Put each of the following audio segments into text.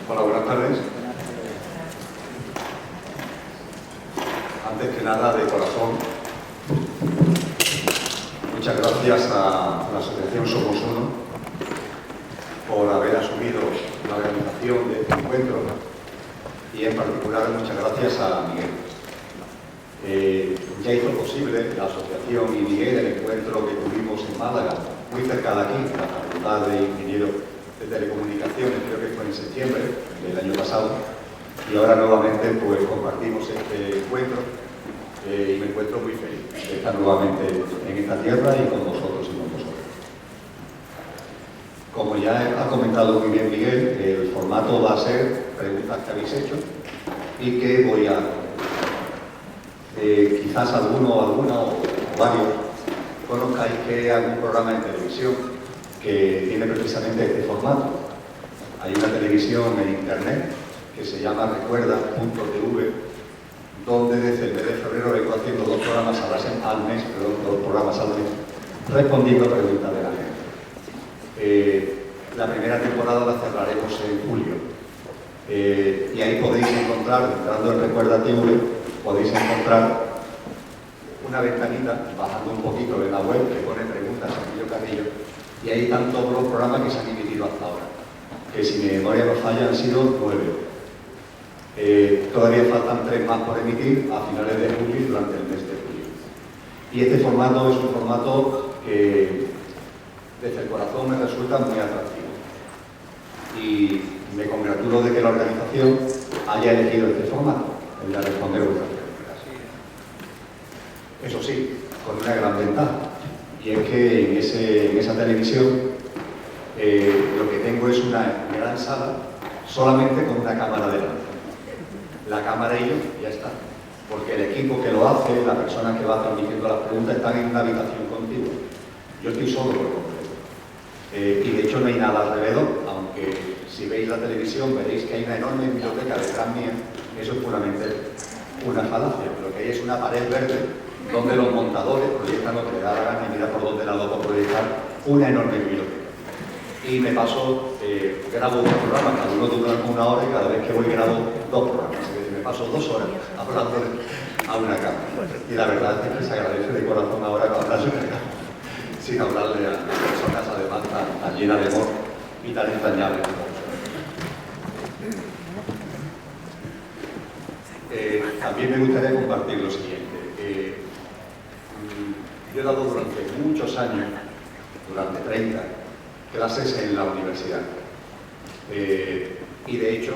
Hola, buenas tardes. Antes que nada, de corazón, muchas gracias a la Asociación Somos Uno por haber asumido la organización de este encuentro y en particular muchas gracias a Miguel. Ya hizo posible la asociación y Miguel el encuentro que tuvimos en Málaga, muy cerca de aquí, en la Facultad de Ingenieros de Telecomunicaciones, creo que fue en septiembre del año pasado, y ahora nuevamente pues compartimos este encuentro y me encuentro muy feliz de estar nuevamente en esta tierra y con vosotros y con vosotros. Como ya ha comentado muy bien Miguel, el formato va a ser preguntas que habéis hecho y que voy a quizás alguno o alguna o varios conozcáis que hay un programa en televisión que tiene precisamente este formato. Hay una televisión en internet que se llama recuerda.tv, donde desde el mes de febrero vengo haciendo dos programas al mes, respondiendo a preguntas de la gente. La primera temporada la cerraremos en julio. Y ahí podéis encontrar, entrando en Recuerda TV, podéis encontrar una ventanita, bajando un poquito de la web, que pone preguntas Carrillo Carrillo, y ahí están todos los programas que se han emitido hasta ahora, que si mi memoria no falla han sido 9. Todavía faltan 3 más por emitir a finales de julio y durante el mes de julio. Y este formato es un formato que desde el corazón me resulta muy atractivo. Y me congratulo de que la organización haya elegido este formato, el de responder vuestras preguntas. Eso sí, con una gran ventaja, y es que en esa televisión lo que tengo es una gran sala solamente con una cámara delante. La cámara y yo, ya está. Porque el equipo que lo hace, la persona que va transmitiendo las preguntas, están en una habitación contigua. Yo estoy solo por completo. Y de hecho no hay nada alrededor, aunque si veis la televisión veréis que hay una enorme biblioteca detrás mía. Eso es puramente una falacia. Lo que hay es una pared verde donde los montadores proyectan lo que les da la gana y mira por dónde lado por proyectar una enorme biblioteca. Y me paso, grabo 2 programas, cada uno dura 1 hora y cada vez que voy grabo 2 programas. Me paso 2 horas hablando a una cámara. Y la verdad es que se agradece de corazón ahora hablar sin hablarle a personas además tan llenas de amor y tan entrañables. También me gustaría compartir lo siguiente. Yo he dado durante muchos años, durante 30, clases en la universidad. Y de hecho,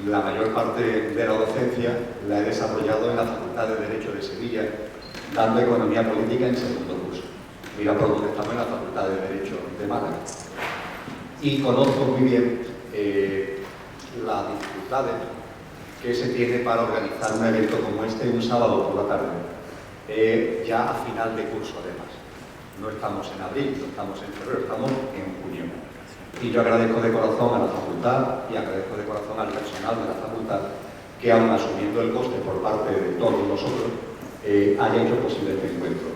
la mayor parte de la docencia la he desarrollado en la Facultad de Derecho de Sevilla, dando Economía Política en segundo curso. Mira por dónde estamos, en la Facultad de Derecho de Málaga. Y conozco muy bien las dificultades que se tiene para organizar un evento como este un sábado por la tarde, ya a final de curso además. No estamos en abril, no estamos en febrero, estamos en junio. Y yo agradezco de corazón a la facultad y agradezco de corazón al personal de la facultad que, aun asumiendo el coste por parte de todos nosotros, haya hecho posible este encuentro.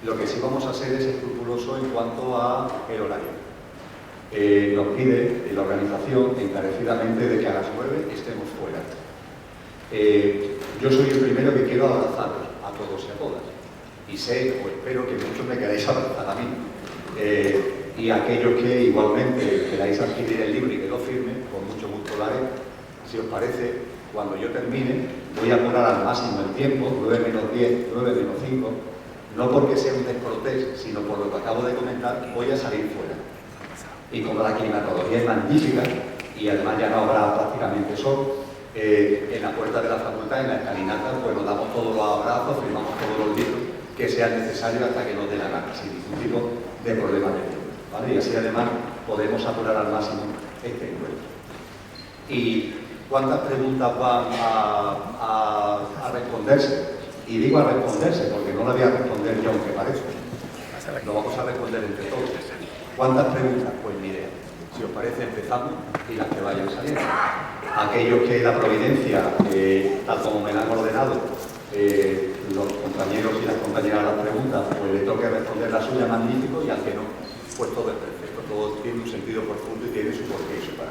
Lo que sí vamos a hacer es escrupuloso en cuanto al horario. Nos pide la organización encarecidamente de que a las 9 estemos fuera. Yo soy el primero que quiero abrazaros a todos y a todas. Y sé, o espero que muchos me queráis abrazar a mí. Y aquellos que igualmente queráis adquirir el libro y que lo firme, con mucho gusto lo haré. Si os parece, cuando yo termine, voy a apurar al máximo el tiempo, 9 menos 10, 9 menos 5, no porque sea un descortés, sino por lo que acabo de comentar, voy a salir fuera. Y como la climatología es magnífica, y además ya no habrá prácticamente sol, en la puerta de la facultad, en la escalinata, pues nos damos todos los abrazos, firmamos todos los libros que sean necesarios hasta que nos dé la gana, sin ningún tipo de problema de tiempo, ¿vale? Y así además podemos apurar al máximo este encuentro. ¿Y cuántas preguntas van a responderse? Y digo a responderse porque no la voy a responder yo, aunque parezca. Lo vamos a responder entre todos. ¿Cuántas preguntas? Pues mire, si os parece empezamos y las que vayan saliendo. Aquellos que la providencia, tal como me la han ordenado, los compañeros y las compañeras las preguntas, pues le toque responder la suya, magnífico, y al que no, pues todo es perfecto, todo tiene un sentido profundo y tiene su porqué y su para.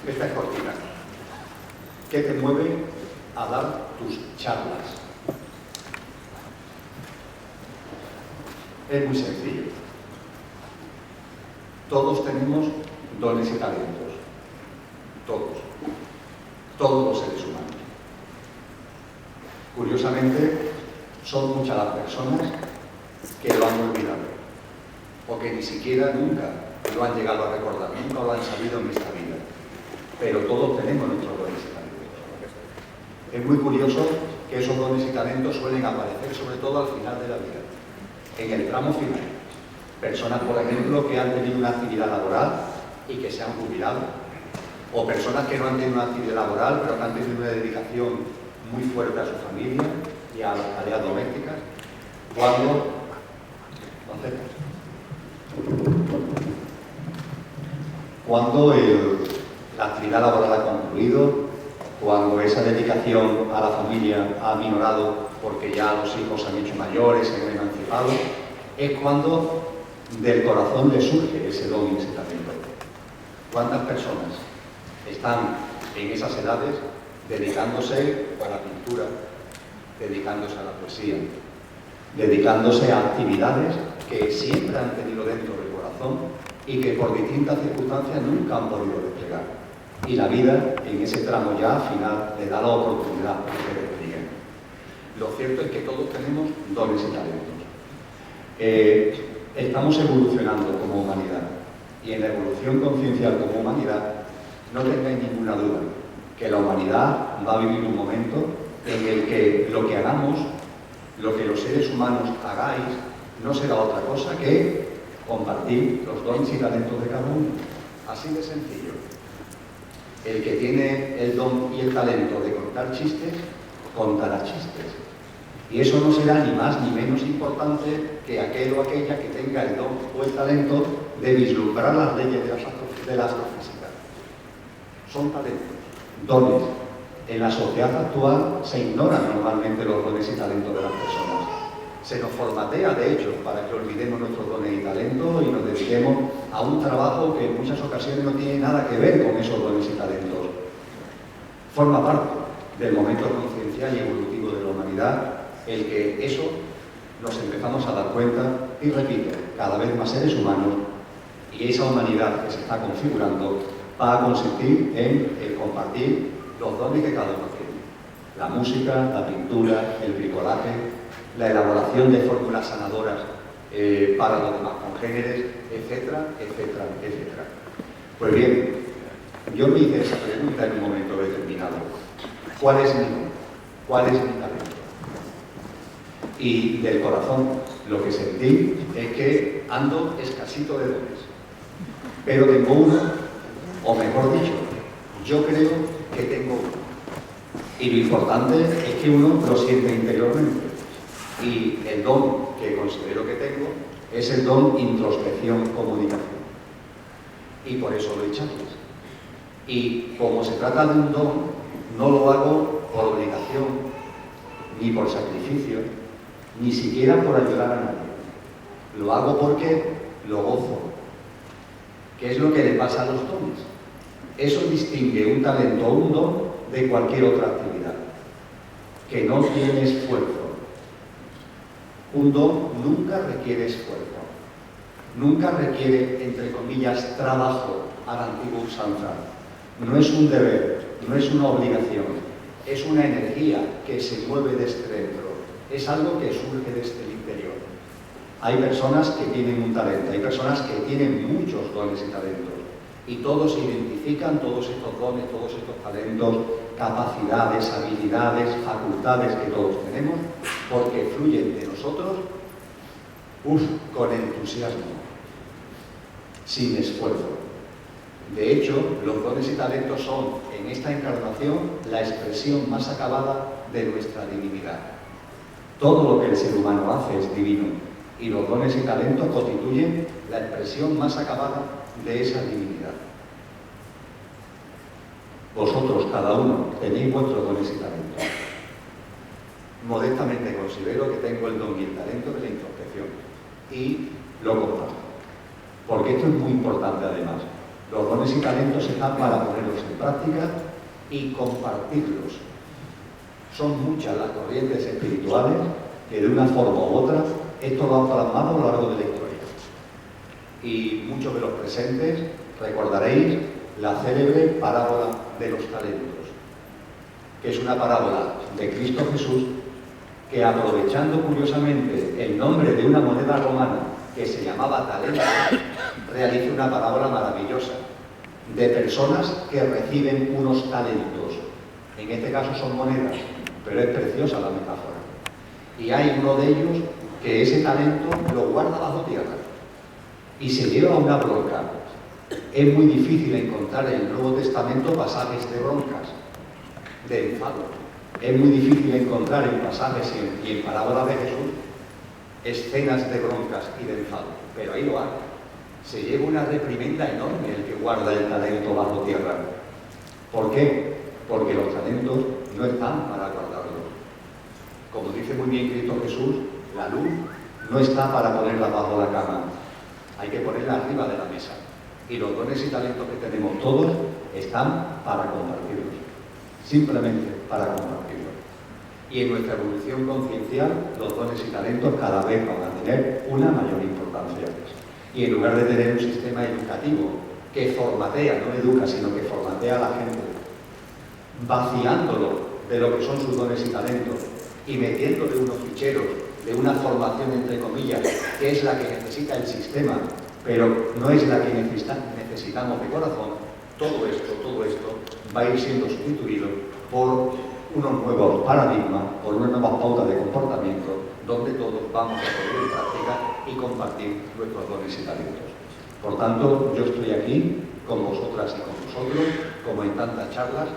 Esta es cortina. ¿Qué te mueve a dar tus charlas? Es muy sencillo. Todos tenemos dones y talentos. Todos. Todos los seres humanos. Curiosamente, son muchas las personas que lo han olvidado, o que ni siquiera nunca lo han llegado a recordar, nunca lo han sabido en esta vida. Pero todos tenemos nuestros dones y talentos. Es muy curioso que esos dones y talentos suelen aparecer sobre todo al final de la vida, en el tramo final. Personas, por ejemplo, que han tenido una actividad laboral y que se han jubilado, o personas que no han tenido una actividad laboral pero que han tenido una dedicación muy fuerte a su familia y a las tareas domésticas, cuando la actividad laboral ha concluido, cuando esa dedicación a la familia ha minorado porque ya los hijos se han hecho mayores, se han emancipado, es cuando del corazón le surge ese don y ese talento. ¿Cuántas personas están en esas edades dedicándose a la pintura, dedicándose a la poesía, dedicándose a actividades que siempre han tenido dentro del corazón y que por distintas circunstancias nunca han podido desplegar? Y la vida, en ese tramo ya final, le da la oportunidad de que desplieguen. Lo cierto es que todos tenemos dones y talentos. Estamos evolucionando como humanidad, y en la evolución conciencial como humanidad no tengáis ninguna duda que la humanidad va a vivir un momento en el que lo que hagamos, lo que los seres humanos hagáis, no será otra cosa que compartir los dones y talentos de cada uno. Así de sencillo. El que tiene el don y el talento de contar chistes, contará chistes. Y eso no será ni más ni menos importante que aquel o aquella que tenga el don o el talento de vislumbrar las leyes de la astrofísica. Son talentos, dones. En la sociedad actual se ignoran normalmente los dones y talentos de las personas. Se nos formatea, de hecho, para que olvidemos nuestros dones y talentos y nos dediquemos a un trabajo que en muchas ocasiones no tiene nada que ver con esos dones y talentos. Forma parte del momento conciencial y evolutivo de la humanidad el que eso nos empezamos a dar cuenta y, repito, cada vez más seres humanos, y esa humanidad que se está configurando va a consistir en el compartir los dones que cada uno tiene. La música, la pintura, el bricolaje, la elaboración de fórmulas sanadoras para los demás congéneres, etcétera, etcétera, etcétera. Pues bien, yo me hice esa pregunta en un momento determinado. ¿Cuál es mi don? ¿Cuál es mi talento? Y del corazón lo que sentí es que ando escasito de dones, pero tengo uno, o mejor dicho, yo creo que tengo uno. Y lo importante es que uno lo siente interiormente. Y el don que considero que tengo es el don introspección, comunicación. Y por eso lo he echado. Y como se trata de un don, no lo hago por obligación, ni por sacrificio, ni siquiera por ayudar a nadie. Lo hago porque lo gozo. ¿Qué es lo que le pasa a los dones? Eso distingue un talento o un don de cualquier otra actividad, que no tiene esfuerzo. Un don nunca requiere esfuerzo, nunca requiere, entre comillas, trabajo a la antigua usanza. No es un deber, no es una obligación, es una energía que se mueve desde dentro, es algo que surge desde el interior. Hay personas que tienen un talento, hay personas que tienen muchos dones y talentos, y todos identifican todos estos dones, todos estos talentos, capacidades, habilidades, facultades que todos tenemos, porque fluyen de nosotros con entusiasmo, sin esfuerzo. De hecho, los dones y talentos son, en esta encarnación, la expresión más acabada de nuestra divinidad. Todo lo que el ser humano hace es divino, y los dones y talentos constituyen la expresión más acabada de esa divinidad. Vosotros, cada uno, tenéis vuestros dones y talentos. Modestamente considero que tengo el don y el talento de la introspección, y lo comparto. Porque esto es muy importante además. Los dones y talentos están para ponerlos en práctica y compartirlos. Son muchas las corrientes espirituales que de una forma u otra esto lo han plasmado a lo largo de la historia. Y muchos de los presentes recordaréis la célebre parábola de los talentos, que es una parábola de Cristo Jesús que, aprovechando curiosamente el nombre de una moneda romana que se llamaba talento, realiza una parábola maravillosa de personas que reciben unos talentos. En este caso son monedas, pero es preciosa la metáfora. Y hay uno de ellos que ese talento lo guarda bajo tierra y se lleva una bronca. Es muy difícil encontrar en el Nuevo Testamento pasajes de broncas, de enfado. Es muy difícil encontrar en pasajes y en parábolas de Jesús escenas de broncas y de enfado, pero ahí lo hay. Se lleva una reprimenda enorme el que guarda el talento bajo tierra. ¿Por qué? Porque los talentos no están para guardarlos. Como dice muy bien Cristo Jesús, la luz no está para ponerla bajo la cama, hay que ponerla arriba de la mesa. Y los dones y talentos que tenemos todos están para compartirlos, simplemente para compartirlos. Y en nuestra evolución conciencial, los dones y talentos cada vez van a tener una mayor importancia. Y en lugar de tener un sistema educativo que formatea, no educa, sino que formatea a la gente, vaciándolo de lo que son sus dones y talentos y metiéndole unos ficheros de una formación, entre comillas, que es la que necesita el sistema, pero no es la que necesitamos de corazón, todo esto va a ir siendo sustituido por unos nuevos paradigmas, por unas nuevas pautas de comportamiento, donde todos vamos a poner en práctica y compartir nuestros dones y talentos. Por tanto, yo estoy aquí con vosotras y con vosotros, como en tantas charlas,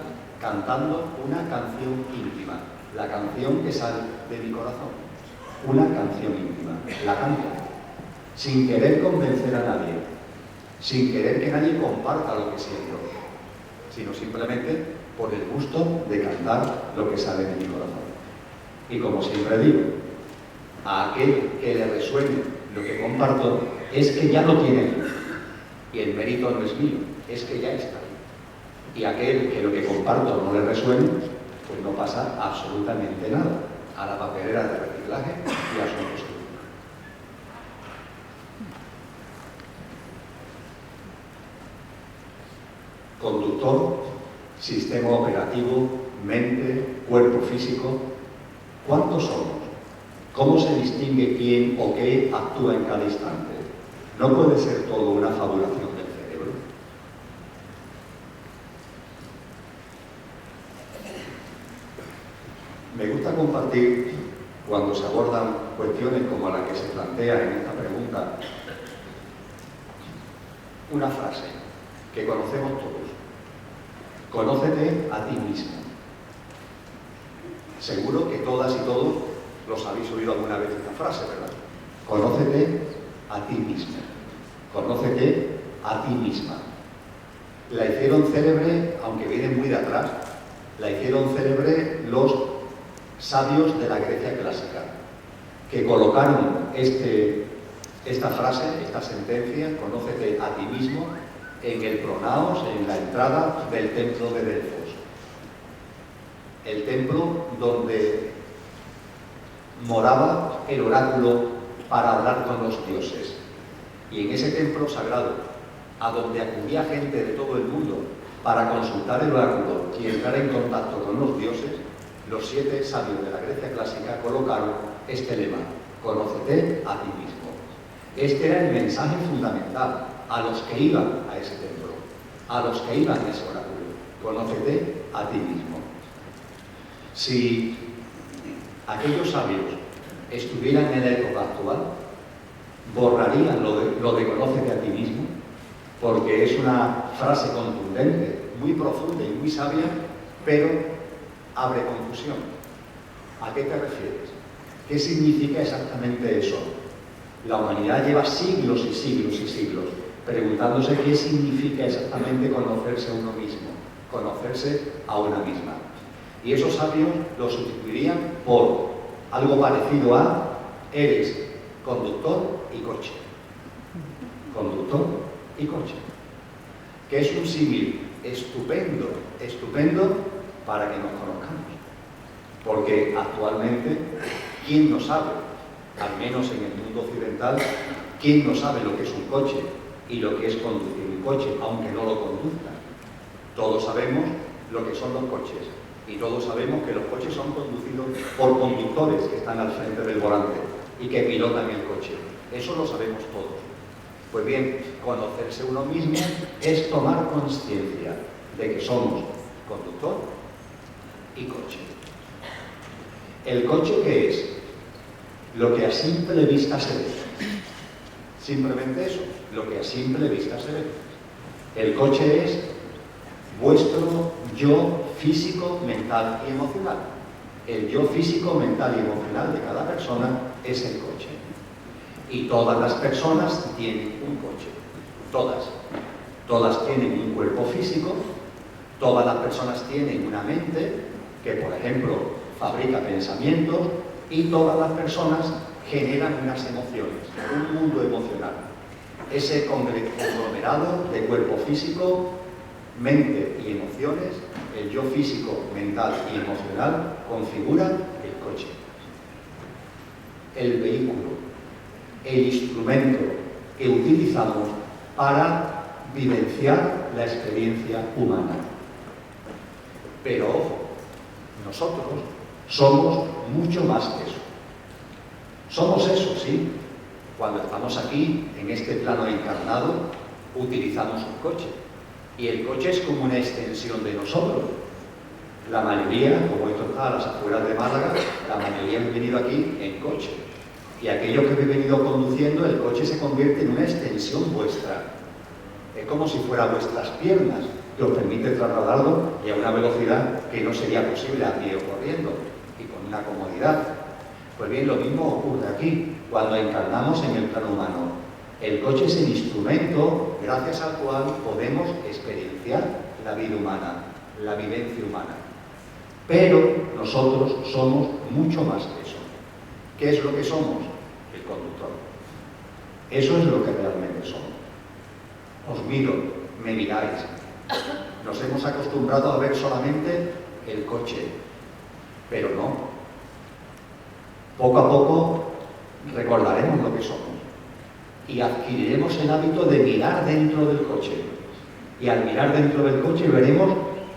cantando una canción íntima, la canción que sale de mi corazón, una canción íntima, la canto, sin querer convencer a nadie, sin querer que nadie comparta lo que siento, sino simplemente por el gusto de cantar lo que sale de mi corazón. Y como siempre digo, a aquel que le resuene lo que comparto, es que ya lo tiene. Y el mérito no es mío, es que ya está. Y aquel que lo que comparto no le resuene, pues no pasa absolutamente nada. A la papelera de reciclaje y a su postura. Conductor, sistema operativo, mente, cuerpo físico. ¿Cuántos somos? ¿Cómo se distingue quién o qué actúa en cada instante? ¿No puede ser todo una fabulación del cerebro? Me gusta compartir, cuando se abordan cuestiones como la que se plantea en esta pregunta, una frase que conocemos todos. Conócete a ti mismo. Seguro que todas y todos los habéis oído alguna vez esta frase, ¿verdad? Conócete a ti mismo. Conócete a ti misma. La hicieron célebre, aunque viene muy de atrás, la hicieron célebre los sabios de la Grecia clásica, que colocaron esta frase, esta sentencia, conócete a ti mismo, en el pronaos, en la entrada del templo de Delfos. El templo donde moraba el oráculo para hablar con los dioses. Y en ese templo sagrado, a donde acudía gente de todo el mundo para consultar el oráculo y entrar en contacto con los dioses, los 7 sabios de la Grecia clásica colocaron este lema: conócete a ti mismo. Este era el mensaje fundamental a los que iban a ese templo, a los que iban a ese oráculo: conócete a ti mismo. Si aquellos sabios estuvieran en la época actual, borrarían lo de conócete a ti mismo, porque es una frase contundente, muy profunda y muy sabia, pero abre confusión. ¿A qué te refieres? ¿Qué significa exactamente eso? La humanidad lleva siglos y siglos y siglos preguntándose qué significa exactamente conocerse a uno mismo, conocerse a una misma. Y esos sabios lo sustituirían por algo parecido a: eres conductor y coche. Conductor y coche. que es un símil estupendo, estupendo para que nos conozcamos. Porque actualmente, ¿quién no sabe, al menos en el mundo occidental, quién no sabe lo que es un coche y lo que es conducir un coche, aunque no lo conduzca? Todos sabemos lo que son los coches y todos sabemos que los coches son conducidos por conductores que están al frente del volante y que pilotan el coche. Eso lo sabemos todos. Pues bien, conocerse uno mismo es tomar conciencia de que somos conductor y coche. ¿El coche qué es? Lo que a simple vista se ve. Simplemente eso, lo que a simple vista se ve. El coche es vuestro yo físico, mental y emocional. El yo físico, mental y emocional de cada persona es el coche. Y todas las personas tienen un coche. Todas. Todas tienen un cuerpo físico, todas las personas tienen una mente que, por ejemplo, fabrica pensamientos y todas las personas generan unas emociones, un mundo emocional. Ese conglomerado de cuerpo físico, mente y emociones, el yo físico, mental y emocional, configura el coche. El vehículo, el instrumento que utilizamos para vivenciar la experiencia humana. Pero ojo, nosotros somos mucho más que eso. Somos eso, sí. Cuando estamos aquí, en este plano encarnado, utilizamos un coche. Y el coche es como una extensión de nosotros. La mayoría, como esto está a las afueras de Málaga, la mayoría han venido aquí en coche. Y aquellos que habéis venido conduciendo, el coche se convierte en una extensión vuestra. Es como si fuera vuestras piernas, que os permite trasladarlo y a una velocidad que no sería posible a pie o corriendo, y con una comodidad. Pues bien, lo mismo ocurre aquí, cuando encarnamos en el plano humano. El coche es el instrumento gracias al cual podemos experienciar la vida humana, la vivencia humana. Pero nosotros somos mucho más que eso. ¿Qué es lo que somos? El conductor. Eso es lo que realmente somos. Os miro, me miráis. Nos hemos acostumbrado a ver solamente el coche, pero no. Poco a poco recordaremos lo que somos y adquiriremos el hábito de mirar dentro del coche. Y al mirar dentro del coche veremos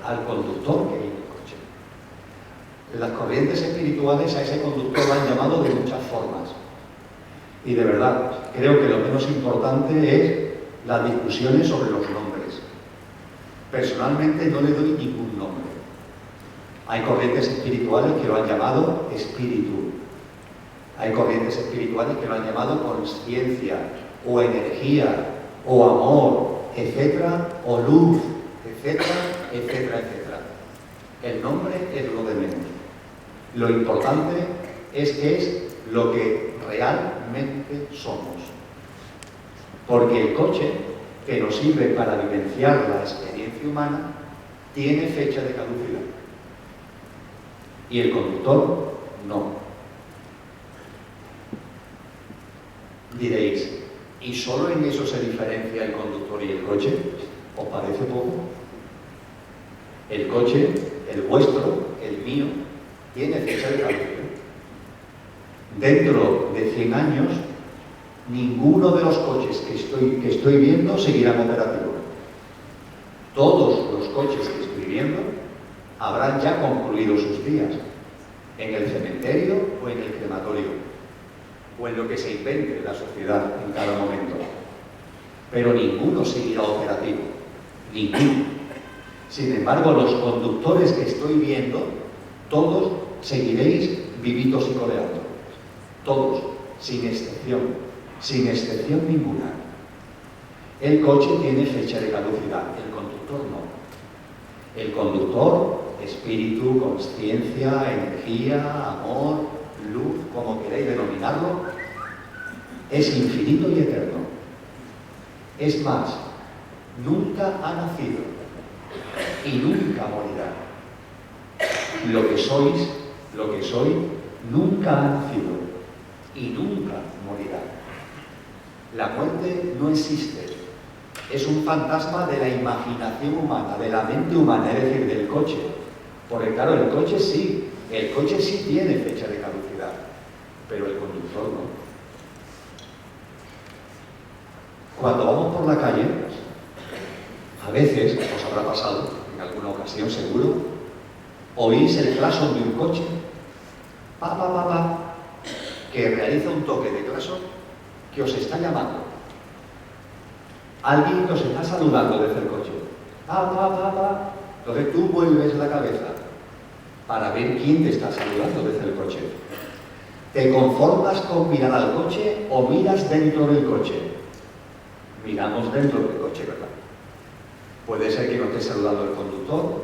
al conductor que hay en el coche. Las corrientes espirituales a ese conductor lo han llamado de muchas formas. Y de verdad, creo que lo menos importante es las discusiones sobre los nombres. Personalmente no le doy ningún nombre. Hay corrientes espirituales que lo han llamado espíritu. Hay corrientes espirituales que lo han llamado consciencia, o energía, o amor, etcétera, o luz, etcétera, etcétera, etcétera. El nombre es lo de menos. Lo importante es que es lo que realmente somos. Porque el coche, que nos sirve para vivenciar la experiencia humana, tiene fecha de caducidad. Y el conductor, no. Diréis, ¿y solo en eso se diferencia el conductor y el coche? ¿Os parece poco? El coche, el vuestro, el mío, tiene fecha de caducidad. Dentro de 100 años, ninguno de los coches que estoy viendo seguirán operativos. Todos los coches que estoy viendo habrán ya concluido sus días, en el cementerio o en el crematorio, o en lo que se invente la sociedad en cada momento. Pero ninguno seguirá operativo, ninguno. Sin embargo, los conductores que estoy viendo, todos seguiréis vivitos y coleando. Todos, sin excepción ninguna. El coche tiene fecha de caducidad, el conductor no. El conductor, espíritu, consciencia, energía, amor, luz, como queráis denominarlo, es infinito y eterno. Es más, nunca ha nacido y nunca morirá. Lo que soy, nunca ha nacido y nunca morirá. La muerte no existe, es un fantasma de la imaginación humana, de la mente humana, es decir, del coche. Porque claro, el coche sí tiene fecha de caducidad, pero el conductor no. Cuando vamos por la calle, a veces, os habrá pasado, en alguna ocasión seguro, oís el claxon de un coche, pa, pa, pa, pa, que realiza un toque de claxon que os está llamando. Alguien que os está saludando desde el coche. Pa, pa, pa, pa. Entonces tú vuelves la cabeza para ver quién te está saludando desde el coche. ¿Te conformas con mirar al coche o miras dentro del coche? Miramos dentro del coche, ¿verdad? Puede ser que no esté saludando el conductor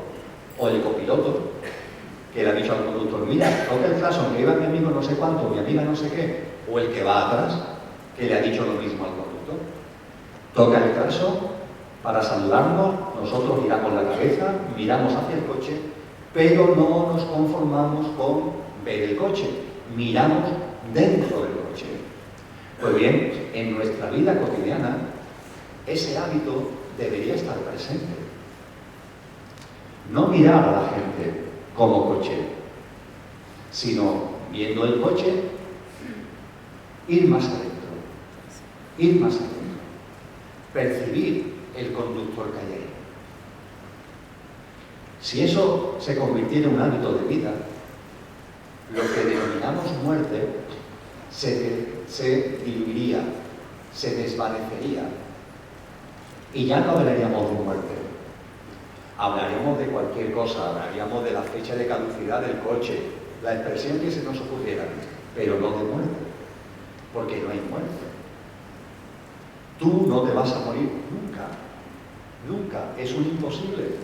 o el copiloto, que le ha dicho al conductor, mira, toca el claxon, que iba mi amigo no sé cuánto, mi amiga no sé qué, o el que va atrás, que le ha dicho lo mismo al conductor. Toca el claxon para saludarnos, nosotros giramos la cabeza, miramos hacia el coche, pero no nos conformamos con ver el coche, miramos dentro del coche. Pues bien, en nuestra vida cotidiana, ese hábito debería estar presente. No mirar a la gente como coche, sino viendo el coche, ir más adentro, percibir el conductor que hay ahí. Si eso se convirtiera en un hábito de vida, lo que denominamos muerte se diluiría, se desvanecería, y ya no hablaríamos de muerte. Hablaríamos de cualquier cosa, hablaríamos de la fecha de caducidad del coche, la expresión que se nos ocurriera, pero no de muerte, porque no hay muerte. Tú no te vas a morir nunca, nunca, es un imposible.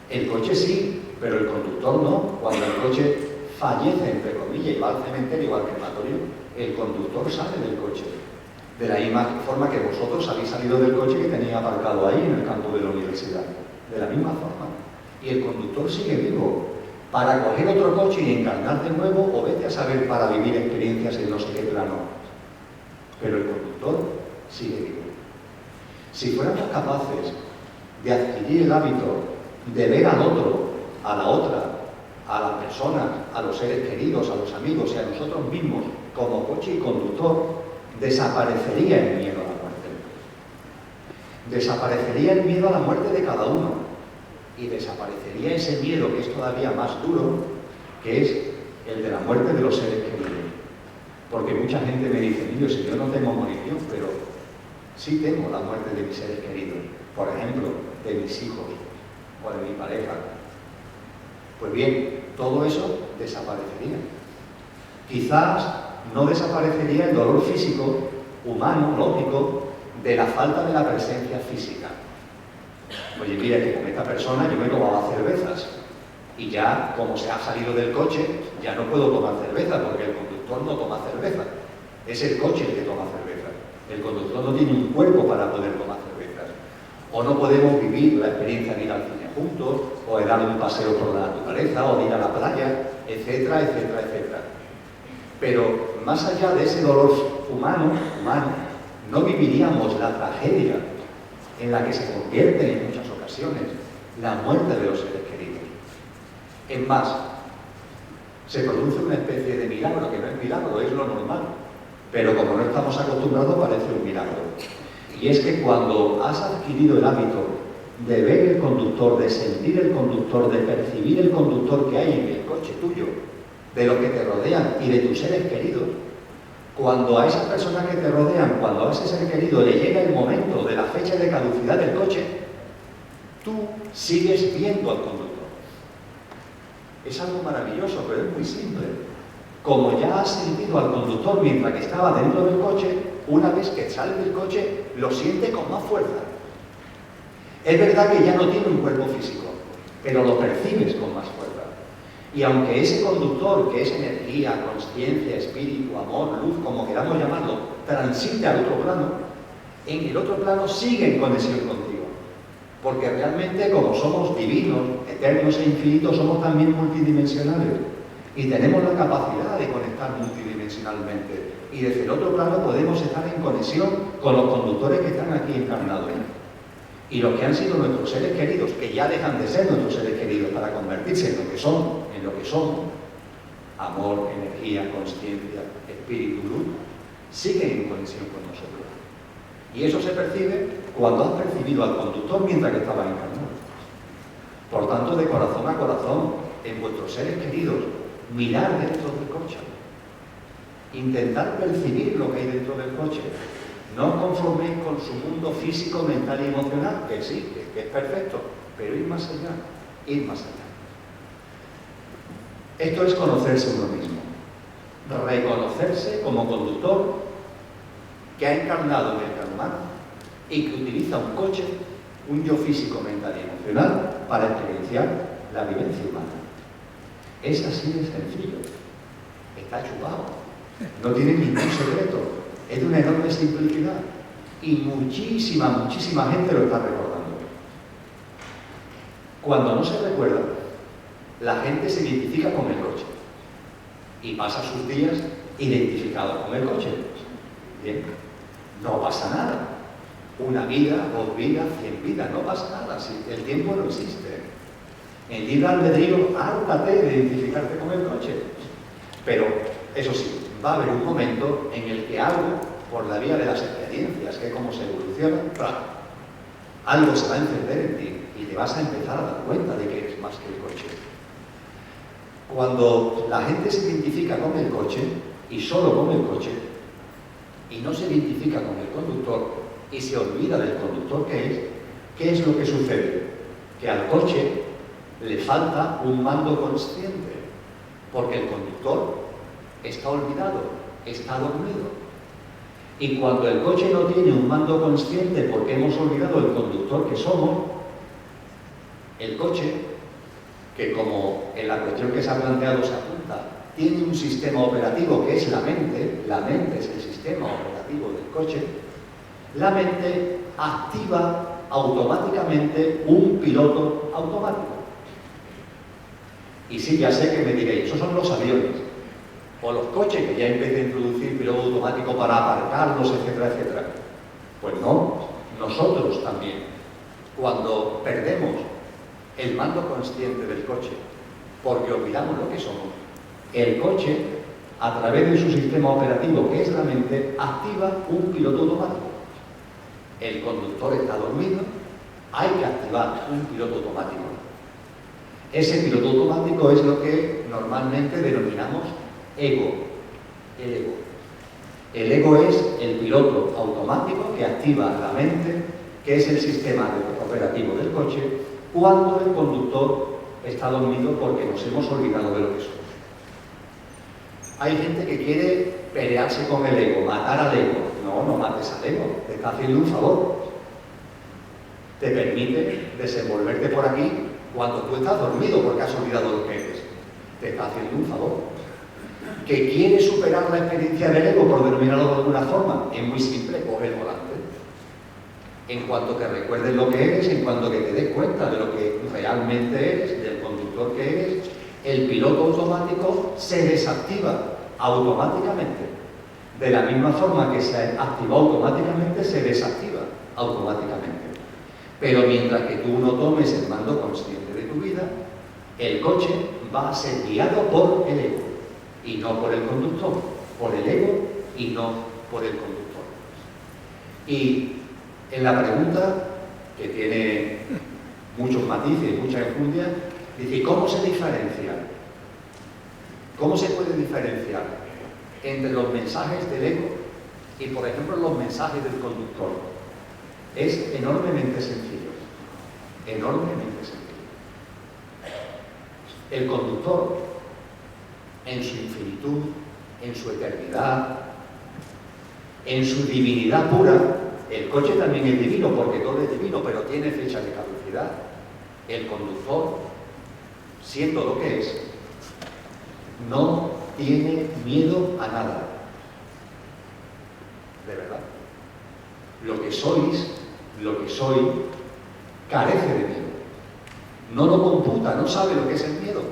El coche sí, pero el conductor no. Cuando el coche fallece, entre comillas, y va al cementerio o al crematorio, el conductor sale del coche. De la misma forma que vosotros habéis salido del coche que tenía aparcado ahí en el campo de la universidad. De la misma forma. Y el conductor sigue vivo. Para coger otro coche y encarnar de nuevo, o vete a saber para vivir experiencias en no sé qué plano. Pero el conductor sigue vivo. Si fuéramos capaces de adquirir el hábito de ver al otro, a la otra, a las personas, a los seres queridos, a los amigos y a nosotros mismos como coche y conductor, desaparecería el miedo a la muerte. Desaparecería el miedo a la muerte de cada uno y desaparecería ese miedo que es todavía más duro, que es el de la muerte de los seres queridos. Porque mucha gente me dice, niño, si yo no temo morir yo, pero sí temo la muerte de mis seres queridos. Por ejemplo, de mis hijos o de mi pareja. Pues bien, todo eso desaparecería. Quizás no desaparecería el dolor físico, humano, lógico, de la falta de la presencia física. Oye, mira que con esta persona yo me tomaba cervezas y ya, como se ha salido del coche, ya no puedo tomar cerveza porque el conductor no toma cerveza. Es el coche el que toma cerveza. El conductor no tiene un cuerpo para poder tomar cervezas. O no podemos vivir la experiencia de ir al cine juntos, o de dar un paseo por la naturaleza, o de ir a la playa, etcétera, etcétera, etcétera. Pero más allá de ese dolor humano, no viviríamos la tragedia en la que se convierte en muchas ocasiones la muerte de los seres queridos. Es más, se produce una especie de milagro, que no es milagro, es lo normal, pero como no estamos acostumbrados parece un milagro. Y es que cuando has adquirido el hábito de ver el conductor, de sentir el conductor, de percibir el conductor que hay en el coche tuyo, de lo que te rodean y de tus seres queridos, cuando a esas personas que te rodean, cuando a ese ser querido le llega el momento de la fecha de caducidad del coche, tú sigues viendo al conductor. Es algo maravilloso, pero es muy simple. Como ya has sentido al conductor mientras que estaba dentro del coche, una vez que sale del coche, lo siente con más fuerza. Es verdad que ya no tiene un cuerpo físico, pero lo percibes con más fuerza. Y aunque ese conductor, que es energía, consciencia, espíritu, amor, luz, como queramos llamarlo, transite al otro plano, en el otro plano sigue en conexión contigo. Porque realmente, como somos divinos, eternos e infinitos, somos también multidimensionales. y tenemos la capacidad de conectar multidimensionalmente. Y desde el otro plano podemos estar en conexión con los conductores que están aquí encarnados. Y los que han sido nuestros seres queridos, que ya dejan de ser nuestros seres queridos para convertirse en lo que son, en lo que somos, amor, energía, consciencia, espíritu, luz, siguen en conexión con nosotros. Y eso se percibe cuando has percibido al conductor mientras que estaba encarnado. Por tanto, de corazón a corazón, en vuestros seres queridos, mirar dentro del coche. Intentar percibir lo que hay dentro del coche. No os conforméis con su mundo físico, mental y emocional, que sí, que es perfecto, pero ir más allá, ir más allá. Esto es conocerse uno mismo. Reconocerse como conductor que ha encarnado en el Karma y que utiliza un coche, un yo físico, mental y emocional para experienciar la vivencia humana. Es así de sencillo. Está chupado. No tiene ningún secreto. Es de una enorme simplicidad. Y muchísima gente lo está recordando. Cuando no se recuerda, la gente se identifica con el coche. Y pasa sus días identificado con el coche. Bien. No pasa nada. Una vida, 2 vidas, 100 vidas, no pasa nada. Si el tiempo no existe. En libre albedrío, hártate de identificarte con el coche. Pero, eso sí, va a haber un momento en el que algo, por la vía de las experiencias, que es como se evoluciona, algo se va a encender en ti y te vas a empezar a dar cuenta de que eres más que el coche. Cuando la gente se identifica con el coche, y solo con el coche, y no se identifica con el conductor, y se olvida del conductor que es, ¿qué es lo que sucede? Que al coche le falta un mando consciente, porque el conductor está olvidado, está dormido. Y cuando el coche no tiene un mando consciente porque hemos olvidado el conductor que somos, el coche, que como en la cuestión que se ha planteado se apunta, tiene un sistema operativo que es la mente es el sistema operativo del coche, la mente activa automáticamente un piloto automático. Y sí, ya sé que me diréis, esos son los aviones, o los coches que ya empiezan a introducir piloto automático para aparcarlos, etcétera, etcétera. Pues no, nosotros también, cuando perdemos el mando consciente del coche, porque olvidamos lo que somos, el coche, a través de su sistema operativo, que es la mente, activa un piloto automático. El conductor está dormido, hay que activar un piloto automático. Ese piloto automático es lo que normalmente denominamos ego, el ego. El ego es el piloto automático que activa la mente, que es el sistema operativo del coche, cuando el conductor está dormido porque nos hemos olvidado de lo que somos. Hay gente que quiere pelearse con el ego, matar al ego. No, no mates al ego, te está haciendo un favor. Te permite desenvolverte por aquí cuando tú estás dormido porque has olvidado lo que eres. Te está haciendo un favor. Que quiere superar la experiencia del ego, por denominarlo de alguna forma, es muy simple, coge el volante. En cuanto que recuerdes lo que eres, en cuanto que te des cuenta de lo que realmente eres, del conductor que eres, el piloto automático se desactiva automáticamente. De la misma forma que se activa automáticamente, se desactiva automáticamente. Pero mientras que tú no tomes el mando consciente de tu vida, el coche va a ser guiado por el ego y no por el conductor, por el ego y no por el conductor. Y en la pregunta, que tiene muchos matices y muchas enjundias, dice, ¿cómo se diferencia? ¿Cómo se puede diferenciar entre los mensajes del ego y, por ejemplo, los mensajes del conductor? Es enormemente sencillo, enormemente sencillo. El conductor, en su infinitud, en su eternidad, en su divinidad pura, el coche también es divino, porque todo es divino, pero tiene fecha de caducidad. El conductor, siendo lo que es, no tiene miedo a nada. De verdad. Lo que sois, lo que soy, carece de miedo. No lo computa, no sabe lo que es el miedo.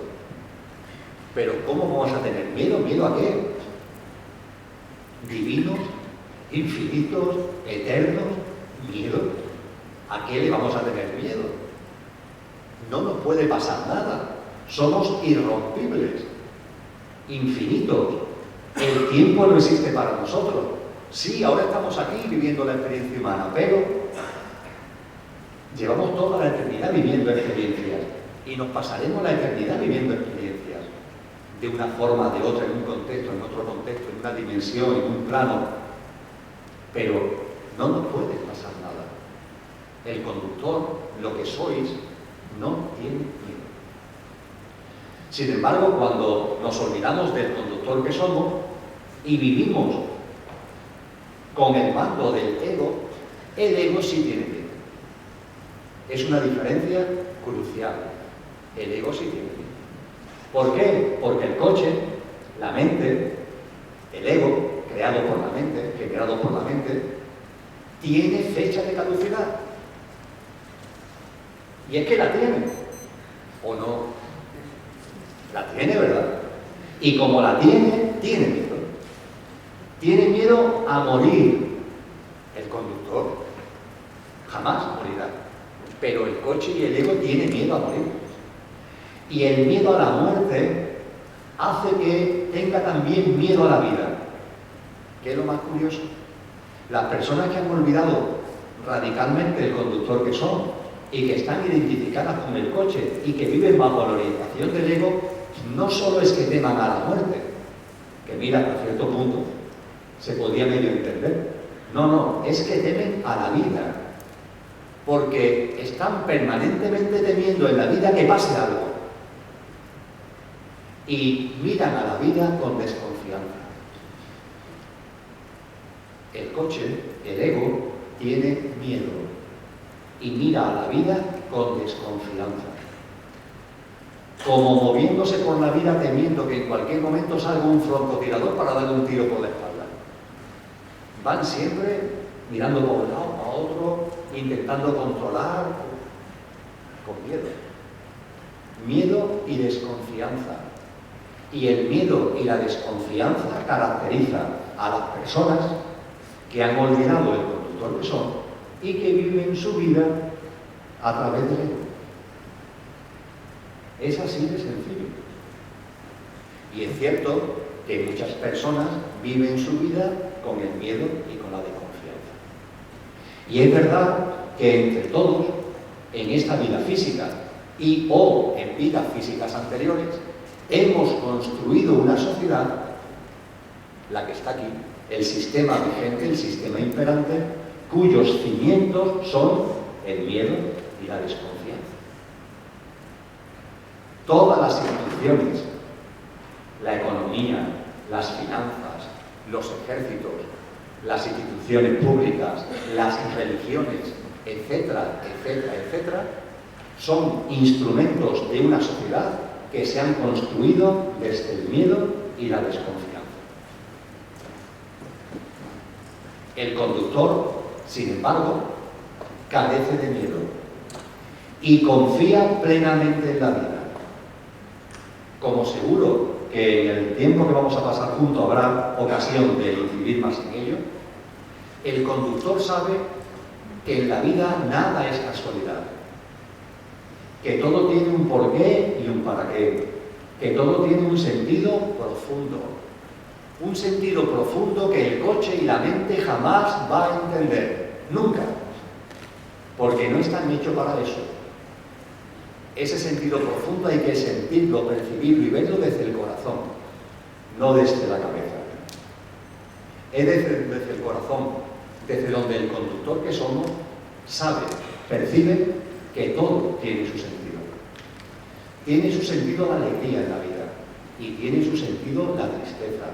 Pero ¿cómo vamos a tener miedo? ¿Miedo a qué? ¿Divinos? ¿Infinitos? ¿Eternos? ¿Miedo? ¿A qué le vamos a tener miedo? No nos puede pasar nada. Somos irrompibles, infinitos. El tiempo no existe para nosotros. Sí, ahora estamos aquí viviendo la experiencia humana, pero llevamos toda la eternidad viviendo experiencias y nos pasaremos la eternidad viviendo experiencias de una forma, de otra, en un contexto, en otro contexto, en una dimensión, en un plano. Pero no nos puede pasar nada. El conductor, lo que sois, no tiene miedo. Sin embargo, cuando nos olvidamos del conductor que somos y vivimos con el mando del ego, el ego sí tiene miedo. Es una diferencia crucial. El ego sí tiene miedo. ¿Por qué? Porque el coche, la mente, el ego, creado por la mente, generado por la mente, tiene fecha de caducidad. Y es que la tiene, ¿o no? La tiene, ¿verdad? Y como la tiene, tiene miedo. Tiene miedo a morir. El conductor jamás morirá. Pero el coche y el ego tienen miedo a morir. Y el miedo a la muerte hace que tenga también miedo a la vida. ¿Qué es lo más curioso? Las personas que han olvidado radicalmente el conductor que son y que están identificadas con el coche y que viven bajo la orientación del ego, no solo es que teman a la muerte, que mira, a cierto punto se podría medio entender. No, es que temen a la vida, porque están permanentemente temiendo en la vida que pase algo. Y miran a la vida con desconfianza. El coche, el ego, tiene miedo y mira a la vida con desconfianza. Como moviéndose por la vida temiendo que en cualquier momento salga un francotirador para darle un tiro por la espalda. Van siempre mirando por un lado a otro, intentando controlar, con miedo. Miedo y desconfianza. Y el miedo y la desconfianza caracterizan a las personas que han olvidado el conductor que son y que viven su vida a través del ego. Es así de sencillo. Y es cierto que muchas personas viven su vida con el miedo y con la desconfianza. Y es verdad que entre todos, en esta vida física y o en vidas físicas anteriores, hemos construido una sociedad, la que está aquí, el sistema vigente, el sistema imperante, cuyos cimientos son el miedo y la desconfianza. Todas las instituciones, la economía, las finanzas, los ejércitos, las instituciones públicas, las religiones, etcétera, etcétera, etcétera, son instrumentos de una sociedad que se han construido desde el miedo y la desconfianza. El conductor, sin embargo, carece de miedo y confía plenamente en la vida. Como seguro que en el tiempo que vamos a pasar juntos habrá ocasión de incidir más en ello, el conductor sabe que en la vida nada es casualidad, que todo tiene un porqué y un para qué, que todo tiene un sentido profundo que el coche y la mente jamás va a entender, nunca, porque no están hechos para eso. Ese sentido profundo hay que sentirlo, percibirlo y verlo desde el corazón, no desde la cabeza. Es desde el corazón, desde donde el conductor que somos sabe, percibe que todo tiene su sentido. Tiene su sentido la alegría en la vida y tiene su sentido la tristeza.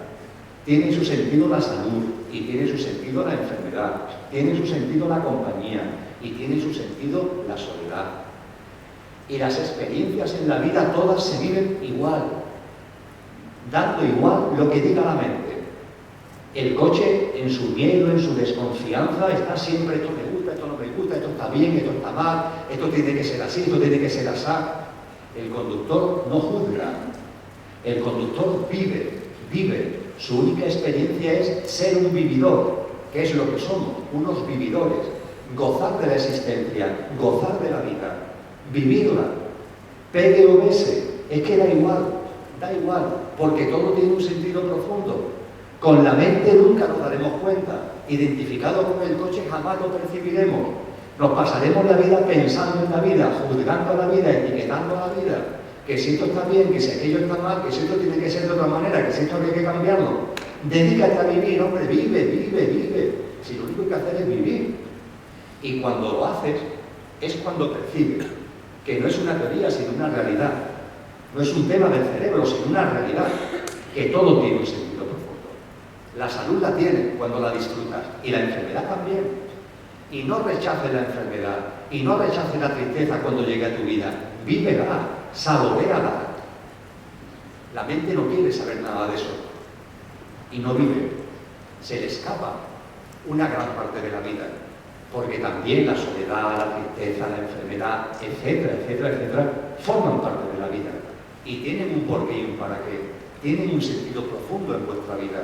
Tiene su sentido la salud y tiene su sentido la enfermedad. Tiene su sentido la compañía y tiene su sentido la soledad. Y las experiencias en la vida todas se viven igual, dando igual lo que diga la mente. El coche, en su miedo, en su desconfianza, está siempre: esto me gusta, esto no me gusta, esto está bien, esto está mal, esto tiene que ser así, esto tiene que ser así. El conductor no juzga, El conductor vive. Su única experiencia es ser un vividor, que es lo que somos, unos vividores. Gozar de la existencia, gozar de la vida, vivirla. Pegue o bese, es que da igual, porque todo tiene un sentido profundo. Con la mente nunca nos daremos cuenta. Identificado con el coche jamás lo percibiremos. Nos pasaremos la vida pensando en la vida, juzgando a la vida, etiquetando a la vida. Que si esto está bien, que si aquello está mal, que si esto tiene que ser de otra manera, que si esto hay que cambiarlo. Dedícate a vivir, hombre, vive. Si lo único que hacer es vivir. Y cuando lo haces, es cuando percibes que no es una teoría, sino una realidad. No es un tema del cerebro, sino una realidad. Que todo tiene un sentido profundo. La salud la tiene cuando la disfrutas. Y la enfermedad también. Y no rechaces la enfermedad. Y no rechaces la tristeza cuando llegue a tu vida. Vívela, saboréala. La mente no quiere saber nada de eso. Y no vive. Se le escapa una gran parte de la vida. Porque también la soledad, la tristeza, la enfermedad, etcétera, forman parte de la vida. Y tienen un porqué y un para qué. Tienen un sentido profundo en vuestra vida.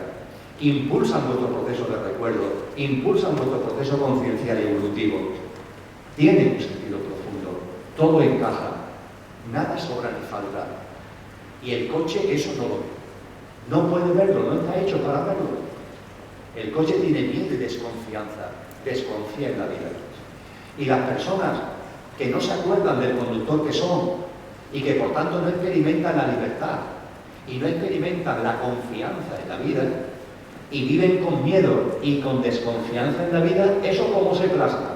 Impulsan vuestro proceso de recuerdo, impulsan vuestro proceso conciencial y evolutivo. Tienen un sentido profundo. Todo encaja. Nada sobra ni falta. Y el coche eso no lo ve. No puede verlo, no está hecho para verlo. El coche tiene miedo y desconfianza. Desconfía en la vida. Y las personas que no se acuerdan del conductor que son y que por tanto no experimentan la libertad y no experimentan la confianza en la vida y viven con miedo y con desconfianza en la vida, ¿eso cómo se plasma?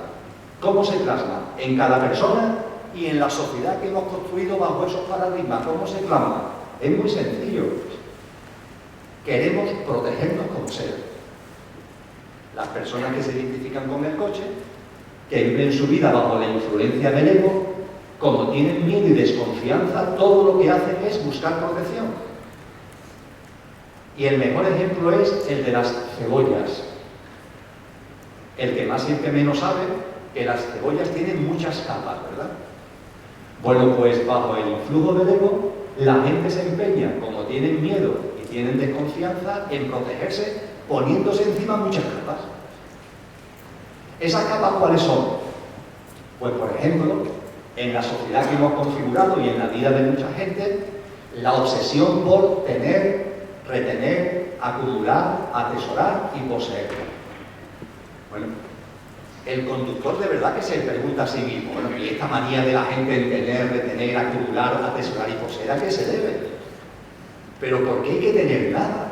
¿Cómo se plasma? En cada persona y en la sociedad que hemos construido bajo esos paradigmas. ¿Cómo se plasma? Es muy sencillo. Queremos protegernos como ser. Las personas que se identifican con el coche, que viven su vida bajo la influencia del ego, como tienen miedo y desconfianza, todo lo que hacen es buscar protección. Y el mejor ejemplo es el de las cebollas. El que más y el que menos sabe que las cebollas tienen muchas capas, ¿verdad? Bueno, pues bajo el influjo del ego, la gente se empeña, como tienen miedo y tienen desconfianza, en protegerse poniéndose encima muchas capas. ¿Esas capas cuáles son? Pues, por ejemplo, en la sociedad que hemos configurado y en la vida de mucha gente, la obsesión por tener, retener, acumular, atesorar y poseer. Bueno, el conductor de verdad que se pregunta a sí mismo, bueno, ¿y esta manía de la gente en tener, retener, acumular, atesorar y poseer, a qué se debe? Pero ¿por qué hay que tener nada?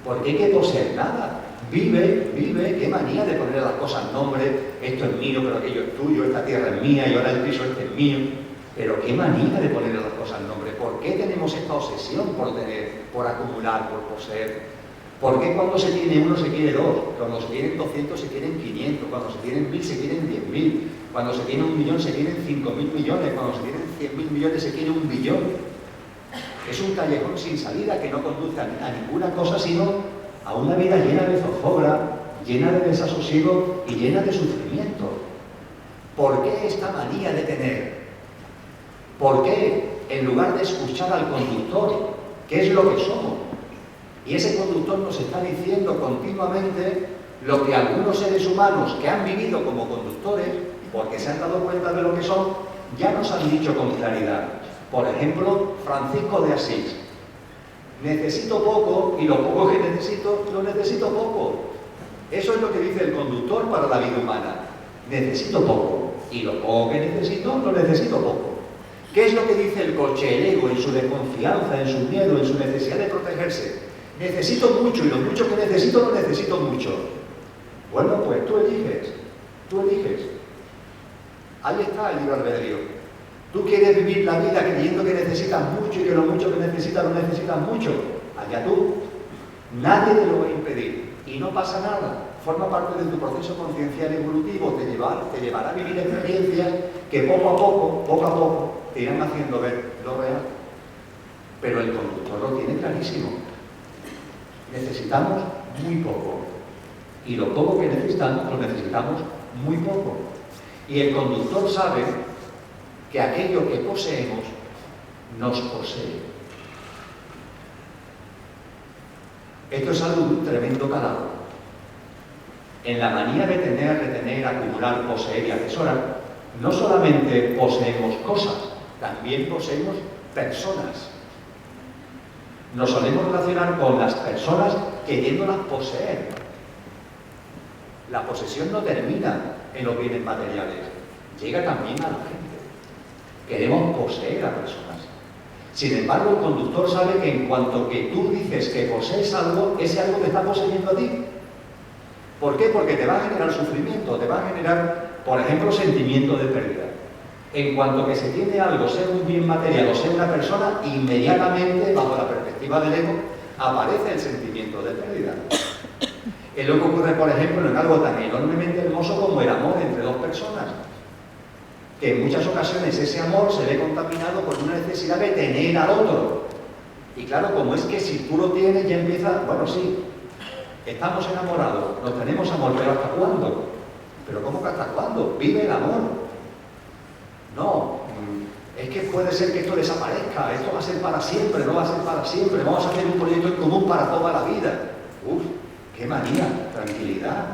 ¿Por qué hay que poseer nada? Vive, qué manía de poner a las cosas nombre, esto es mío, pero aquello es tuyo, esta tierra es mía y ahora el piso este es mío. Pero qué manía de poner a las cosas nombre. ¿Por qué tenemos esta obsesión por tener, por acumular, por poseer? ¿Por qué cuando se tiene uno se quiere dos? Cuando se tienen 200 se quieren 500, cuando se tienen 1000 se quieren 10.000, cuando se tiene 1 millón se quieren 5.000 millones, cuando se tienen 100.000 millones se quiere 1 billón. Es un callejón sin salida que no conduce a ninguna cosa sino a una vida llena de zozobra, llena de desasosiego y llena de sufrimiento. ¿Por qué esta manía de tener? ¿Por qué en lugar de escuchar al conductor, qué es lo que somos? Y ese conductor nos está diciendo continuamente lo que algunos seres humanos que han vivido como conductores, porque se han dado cuenta de lo que son, ya nos han dicho con claridad. Por ejemplo, Francisco de Asís. Necesito poco y lo poco que necesito, lo necesito poco. Eso es lo que dice el conductor para la vida humana. Necesito poco y lo poco que necesito, lo necesito poco. ¿Qué es lo que dice el coche, el ego, en su desconfianza, en su miedo, en su necesidad de protegerse? Necesito mucho y lo mucho que necesito, lo necesito mucho. Bueno, pues tú eliges. Ahí está el libre albedrío. Tú quieres vivir la vida creyendo que necesitas mucho y que lo mucho que necesitas lo necesitas mucho. Allá tú. Nadie te lo va a impedir. Y no pasa nada. Forma parte de tu proceso conciencial evolutivo. Te llevará a vivir experiencias que poco a poco, te irán haciendo ver lo real. Pero el conductor lo tiene clarísimo. Necesitamos muy poco. Y lo poco que necesitamos, lo necesitamos muy poco. Y el conductor sabe que aquello que poseemos nos posee. Esto es algo de un tremendo calado. En la manía de tener, retener, acumular, poseer y atesorar, no solamente poseemos cosas, también poseemos personas. Nos solemos relacionar con las personas queriéndolas poseer. La posesión no termina en los bienes materiales, llega también a la gente. Queremos poseer a personas. Sin embargo, el conductor sabe que en cuanto que tú dices que posees algo, ese algo te está poseyendo a ti. ¿Por qué? Porque te va a generar sufrimiento, te va a generar, por ejemplo, sentimiento de pérdida. En cuanto que se tiene algo, sea un bien material o sea una persona, inmediatamente, bajo la perspectiva del ego, aparece el sentimiento de pérdida. Es lo que ocurre, por ejemplo, en algo tan enormemente hermoso como el amor entre dos personas. Que en muchas ocasiones ese amor se ve contaminado por una necesidad de tener al otro. Y claro, como es que si tú lo tienes, ya empieza, bueno, sí, estamos enamorados, nos tenemos amor, pero ¿hasta cuándo? ¿Pero cómo que hasta cuándo? Vive el amor. No, es que puede ser que esto desaparezca, esto va a ser para siempre, no va a ser para siempre, vamos a hacer un proyecto en común para toda la vida. Uf, qué manía, tranquilidad.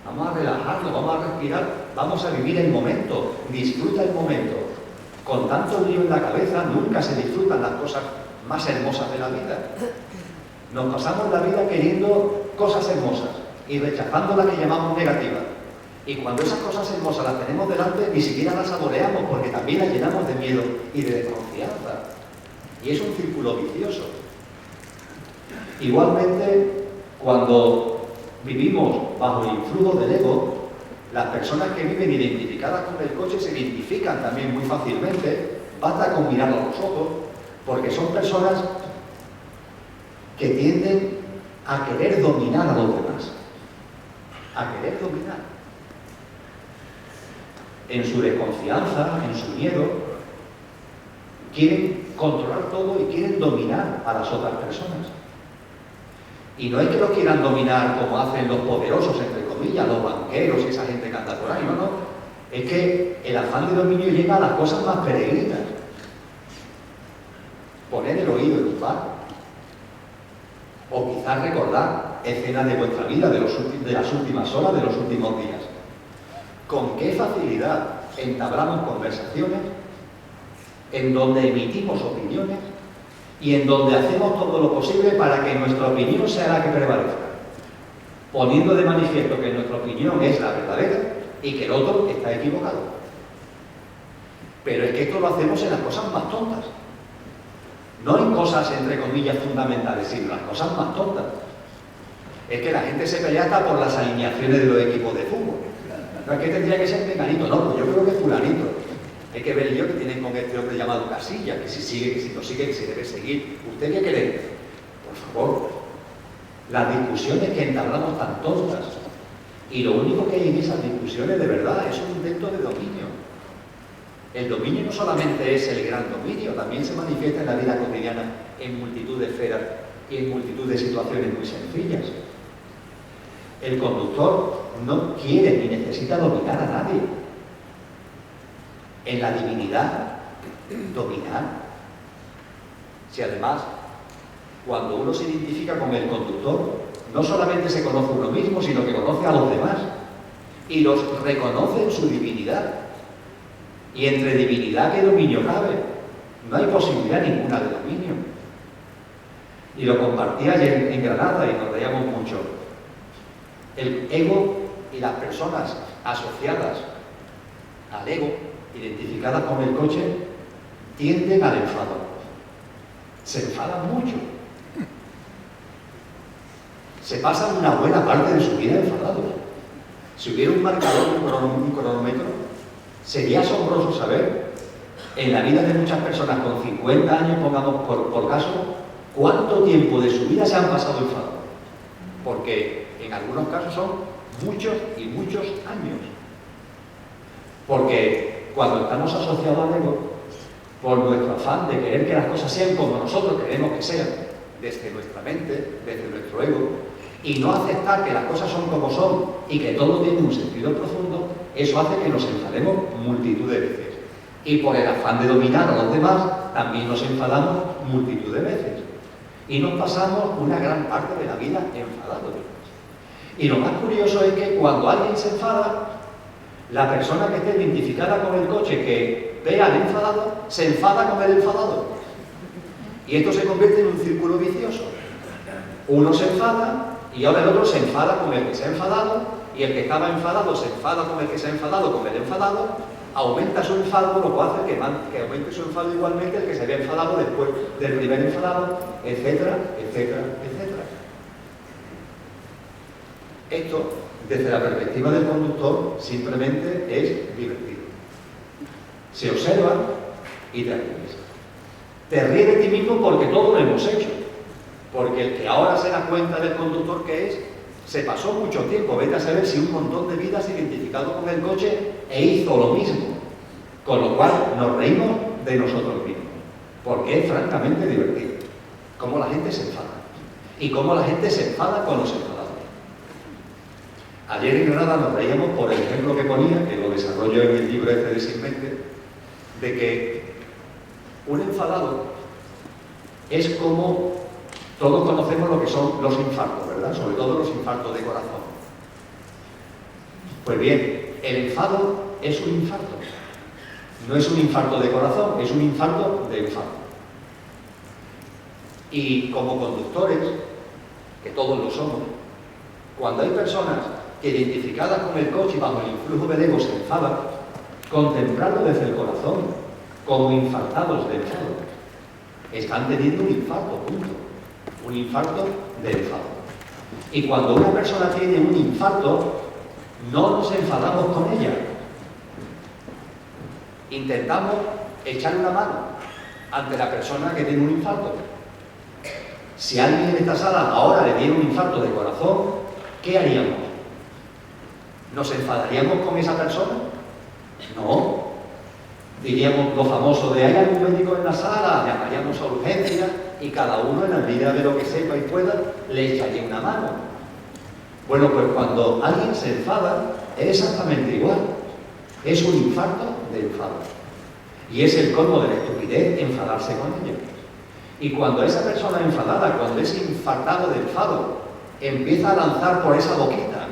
Vamos a relajarnos, vamos a respirar, vamos a vivir el momento, disfruta el momento. Con tanto lío en la cabeza, nunca se disfrutan las cosas más hermosas de la vida. Nos pasamos la vida queriendo cosas hermosas y rechazando las que llamamos negativas. Y cuando esas cosas hermosas las tenemos delante, ni siquiera las saboreamos porque también las llenamos de miedo y de desconfianza. Y es un círculo vicioso. Igualmente, cuando vivimos bajo el influjo del ego, las personas que viven identificadas con el coche se identifican también muy fácilmente, basta con mirarlos a los ojos, porque son personas que tienden a querer dominar a los demás, a querer dominar. En su desconfianza, en su miedo, quieren controlar todo y quieren dominar a las otras personas. Y no es que lo quieran dominar como hacen los poderosos, entre comillas, los banqueros y esa gente que anda por ahí, no. Es que el afán de dominio llega a las cosas más peregrinas. Poner el oído en un bar. O quizás recordar escenas de vuestra vida, de las últimas horas, de los últimos días. Con qué facilidad entablamos conversaciones en donde emitimos opiniones y en donde hacemos todo lo posible para que nuestra opinión sea la que prevalezca, poniendo de manifiesto que nuestra opinión es la verdadera y que el otro está equivocado. Pero es que esto lo hacemos en las cosas más tontas, no en cosas entre comillas fundamentales, sino en las cosas más tontas. Es que la gente se pelea hasta por las alineaciones de los equipos de fútbol. No es que tendría que ser Menganito, no, pues yo creo que es fulanito. Hay que ver yo que tienen con este hombre llamado Casillas, que si sigue, que si no sigue, que se debe seguir. ¿Usted qué cree? Por favor, las discusiones que entablamos tan tontas, y lo único que hay en esas discusiones de verdad es un intento de dominio. El dominio no solamente es el gran dominio, también se manifiesta en la vida cotidiana en multitud de esferas y en multitud de situaciones muy sencillas. El conductor no quiere ni necesita dominar a nadie. En la divinidad, dominar. Si además, cuando uno se identifica con el conductor, no solamente se conoce uno mismo, sino que conoce a los demás y los reconoce en su divinidad. Y entre divinidad que dominio cabe, no hay posibilidad ninguna de dominio. Y lo compartí ayer en Granada y nos reíamos mucho. El ego y las personas asociadas al ego, identificadas con el coche, tienden al enfado. Se enfadan mucho. Se pasan una buena parte de su vida enfadados. Si hubiera un marcador, un cronómetro, sería asombroso saber, en la vida de muchas personas con 50 años, pongamos por caso, cuánto tiempo de su vida se han pasado enfadados. Porque en algunos casos son muchos y muchos años. Porque cuando estamos asociados al ego, por nuestro afán de querer que las cosas sean como nosotros queremos que sean, desde nuestra mente, desde nuestro ego, y no aceptar que las cosas son como son y que todo tiene un sentido profundo, eso hace que nos enfademos multitud de veces. Y por el afán de dominar a los demás, también nos enfadamos multitud de veces. Y nos pasamos una gran parte de la vida enfadados. Y lo más curioso es que cuando alguien se enfada, la persona que esté identificada con el coche que ve al enfadado, se enfada con el enfadado. Y esto se convierte en un círculo vicioso. Uno se enfada y ahora el otro se enfada con el que se ha enfadado, y el que estaba enfadado se enfada con el que se ha enfadado con el enfadado, aumenta su enfado, lo cual hace que aumente su enfado igualmente el que se había enfadado después del primer enfadado, etcétera, etcétera, etcétera. Esto, desde la perspectiva del conductor, simplemente es divertido. Se observa y te ríes. Te ríes de ti mismo porque todo lo hemos hecho. Porque el que ahora se da cuenta del conductor que es, se pasó mucho tiempo, vete a saber si un montón de vidas identificado con el coche e hizo lo mismo. Con lo cual nos reímos de nosotros mismos. Porque es francamente divertido. Cómo la gente se enfada. Y cómo la gente se enfada con los enfadados. Ayer en Granada nos reíamos por el ejemplo que ponía, que lo desarrollo en el libro este de Sin Mente, de que un enfadado es como todos conocemos lo que son los infartos, ¿verdad? Sobre todo los infartos de corazón. Pues bien, el enfado es un infarto. No es un infarto de corazón, es un infarto de enfado. Y como conductores, que todos lo somos, cuando hay personas que identificadas con el coche y bajo el influjo del ego se enfadan, contemplarlo desde el corazón, como infartados de enfado. Están teniendo un infarto, punto. Un infarto de enfado. Y cuando una persona tiene un infarto, no nos enfadamos con ella. Intentamos echar una mano ante la persona que tiene un infarto. Si alguien en esta sala ahora le diera un infarto de corazón, ¿qué haríamos? ¿Nos enfadaríamos con esa persona? No. Diríamos lo famoso de ¿hay algún médico en la sala? Llamaríamos a urgencia y cada uno en la medida de lo que sepa y pueda le echaría una mano. Bueno, pues cuando alguien se enfada es exactamente igual. Es un infarto de enfado. Y es el colmo de la estupidez enfadarse con ella. Y cuando esa persona enfadada, cuando ese infartado de enfado empieza a lanzar por esa boquita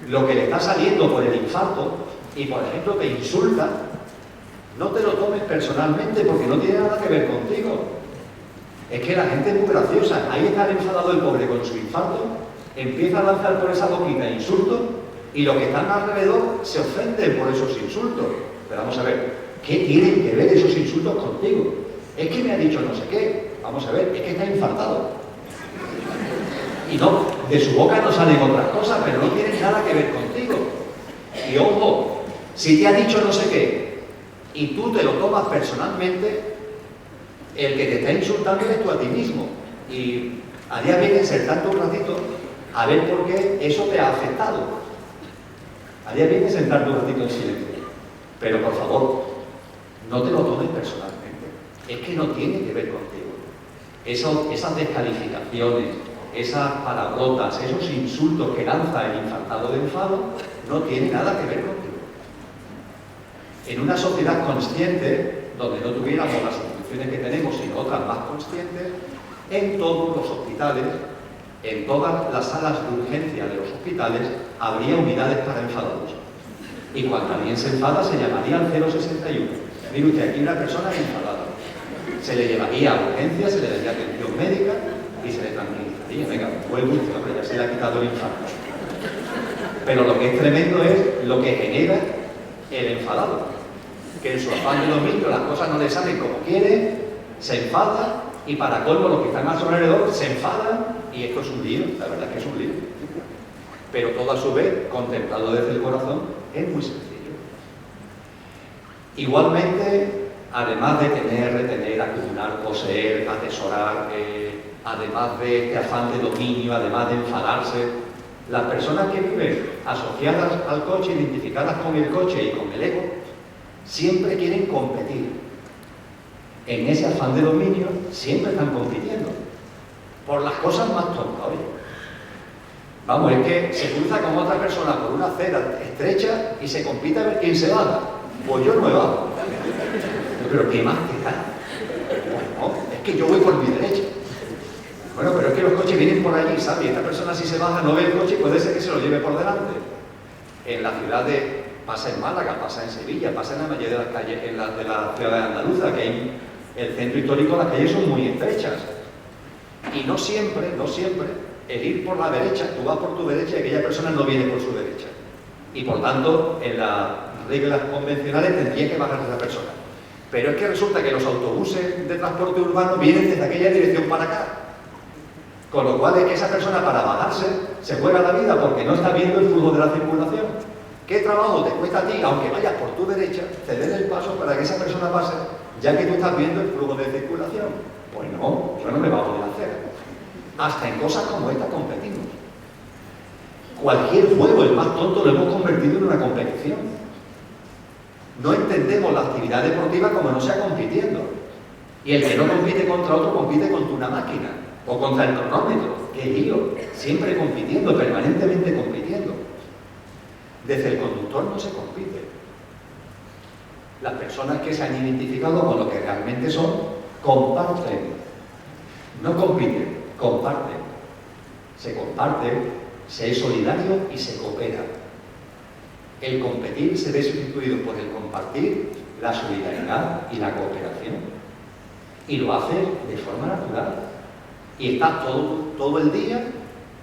lo que le está saliendo por el infarto y, por ejemplo, te insulta, no te lo tomes personalmente porque no tiene nada que ver contigo. Es que la gente es muy graciosa. Ahí está el enfadado el pobre con su infarto, empieza a lanzar por esa boquita insultos y los que están alrededor se ofenden por esos insultos. Pero vamos a ver, ¿qué tienen que ver esos insultos contigo? Es que me ha dicho no sé qué. Vamos a ver, es que está infartado. Y no, de su boca no salen otras cosas, pero no tienen nada que ver contigo. Y ojo, si te ha dicho no sé qué y tú te lo tomas personalmente, el que te está insultando eres tú a ti mismo. Y haría bien sentarte un ratito a ver por qué eso te ha afectado. Haría bien sentarte un ratito en silencio. Pero por favor, no te lo tomes personalmente. Es que no tiene que ver contigo. Esas descalificaciones, esas palabrotas, esos insultos que lanza el infartado de enfado, no tienen nada que ver contigo. En una sociedad consciente, donde no tuviéramos las instituciones que tenemos, sino otras más conscientes, en todos los hospitales, en todas las salas de urgencia de los hospitales, habría unidades para enfadados. Y cuando alguien se enfada, se llamaría al 061. Mire usted, aquí una persona enfadada. Se le llevaría a urgencia, se le daría atención médica y se le tranquilizaría. Venga, vuelve usted, hombre, ya se le ha quitado el infarto. Pero lo que es tremendo es lo que genera el enfadado. Que en su afán de dominio las cosas no le salen como quiere, se enfada y para colmo los que están a su alrededor se enfadan y esto es un lío, la verdad es que es un lío. Pero todo a su vez, contemplado desde el corazón, es muy sencillo. Igualmente, además de tener, retener, acumular, poseer, atesorar, además de este afán de dominio, además de enfadarse, las personas que viven asociadas al coche, identificadas con el coche y con el ego, siempre quieren competir. En ese afán de dominio siempre están compitiendo por las cosas más tontas. Oye, vamos, es que se cruza con otra persona por una acera estrecha y se compite a ver quién se va. Pues yo no me bajo. Pero ¿qué más te da? Bueno, es que yo voy por mi derecha. los coches vienen por allí, ¿sabes? Y esta persona si se baja no ve el coche y puede ser que se lo lleve por delante. En la ciudad pasa en Málaga, pasa en Sevilla, pasa en la mayoría de las calles de la ciudad de Andaluza, que hay el centro histórico, las calles son muy estrechas. Y no siempre, el ir por la derecha, tú vas por tu derecha y aquella persona no viene por su derecha. Y por tanto, en las reglas convencionales tendría que bajar esa persona. Pero es que resulta que los autobuses de transporte urbano vienen desde aquella dirección para acá. Con lo cual es que esa persona para bajarse se juega la vida porque no está viendo el flujo de la circulación. ¿Qué trabajo te cuesta a ti, aunque vayas por tu derecha, ceder el paso para que esa persona pase, ya que tú estás viendo el flujo de circulación? Pues no, yo no me bajo de la acera. Hasta en cosas como esta competimos. Cualquier juego, el más tonto, lo hemos convertido en una competición. No entendemos la actividad deportiva como no sea compitiendo. Y el que no compite contra otro, compite contra una máquina o contra el cronómetro. ¡Qué lío! Siempre compitiendo, permanentemente compitiendo. Desde el conductor no se compite. Las personas que se han identificado con lo que realmente son, comparten. No compiten, comparten. Se comparte, se es solidario y se coopera. El competir se ve sustituido por el compartir, la solidaridad y la cooperación. Y lo hace de forma natural. Y está todo el día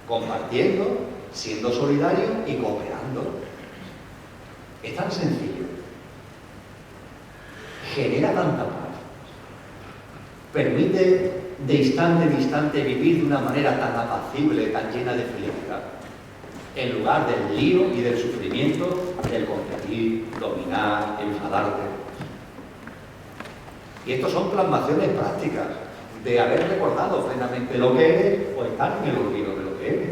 compartiendo, siendo solidario y cooperando. Es tan sencillo. Genera tanta paz. Permite de instante en instante vivir de una manera tan apacible, tan llena de felicidad, en lugar del lío y del sufrimiento, del competir, dominar, enfadarte. Y estos son plasmaciones prácticas de haber recordado plenamente lo que eres o estar en el olvido de lo que eres.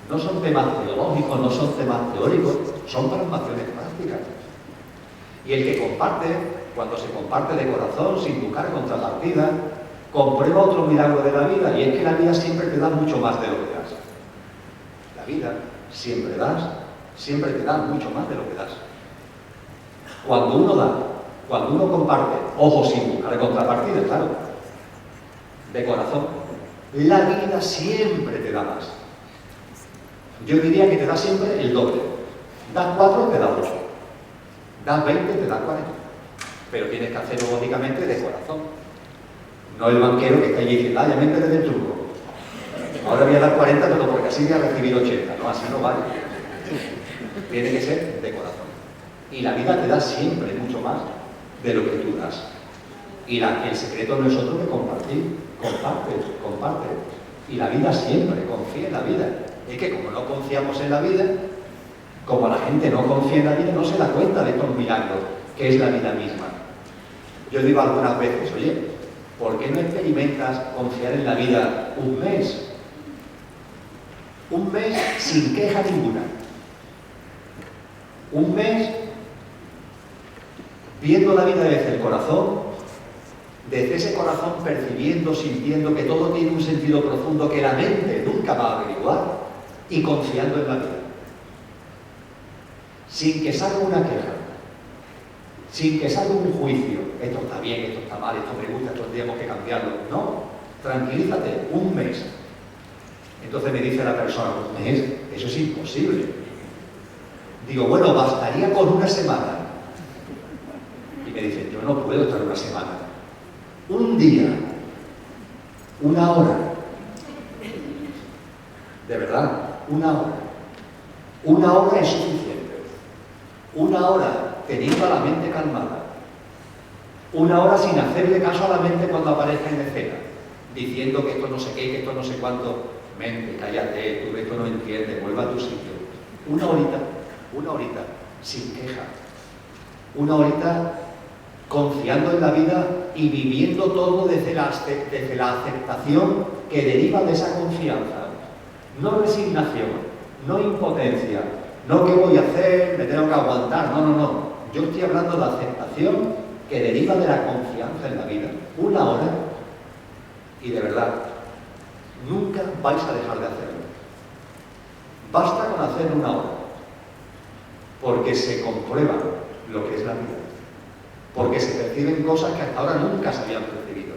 No son temas teológicos, no son temas teóricos, son plasmaciones prácticas. Y el que comparte, cuando se comparte de corazón, sin buscar contrapartida, comprueba otro milagro de la vida, y es que la vida siempre te da mucho más de lo que das. La vida siempre te da mucho más de lo que das. Cuando uno da, cuando uno comparte, ojo, sin buscar contrapartida, claro, de corazón, la vida siempre te da más. Yo diría que te da siempre el doble. Das 4, te da 8. Das 20, te da 40. Pero tienes que hacerlo lógicamente de corazón. No el banquero que está allí diciendo, ya me enteré del truco. Ahora voy a dar 40, pero porque así voy a recibir 80. No, así no vale. Tiene que ser de corazón. Y la vida te da siempre mucho más de lo que tú das. Y el secreto no es otro que compartir. Comparte. Y la vida siempre, confía en la vida. Es que como no confiamos en la vida, como la gente no confía en la vida, no se da cuenta de estos milagros, que es la vida misma. Yo digo algunas veces, oye, ¿por qué no experimentas confiar en la vida un mes? Un mes sin queja ninguna. Un mes viendo la vida desde el corazón, desde ese corazón percibiendo, sintiendo que todo tiene un sentido profundo que la mente nunca va a averiguar, y confiando en la vida. Sin que salga una queja, sin que salga un juicio, esto está bien, esto está mal, esto me gusta, esto tenemos que cambiarlo. No, tranquilízate, un mes. Entonces me dice la persona, un mes, eso es imposible. Digo, bueno, bastaría con una semana. Y me dice, yo no puedo estar una semana. Un día, una hora. De verdad, una hora. Una hora es suficiente. Una hora teniendo a la mente calmada. Una hora sin hacerle caso a la mente cuando aparezca en escena, diciendo que esto no sé qué, que esto no sé cuánto. Mente, cállate, tú esto no entiendes, vuelva a tu sitio. Una horita, sin queja. Una horita confiando en la vida y viviendo todo desde la aceptación que deriva de esa confianza. No resignación, no impotencia, no qué voy a hacer, me tengo que aguantar, no. Yo estoy hablando de aceptación que deriva de la confianza en la vida. Una hora y de verdad, nunca vais a dejar de hacerlo. Basta con hacer una hora, porque se comprueba lo que es la vida, porque se perciben cosas que hasta ahora nunca se habían percibido.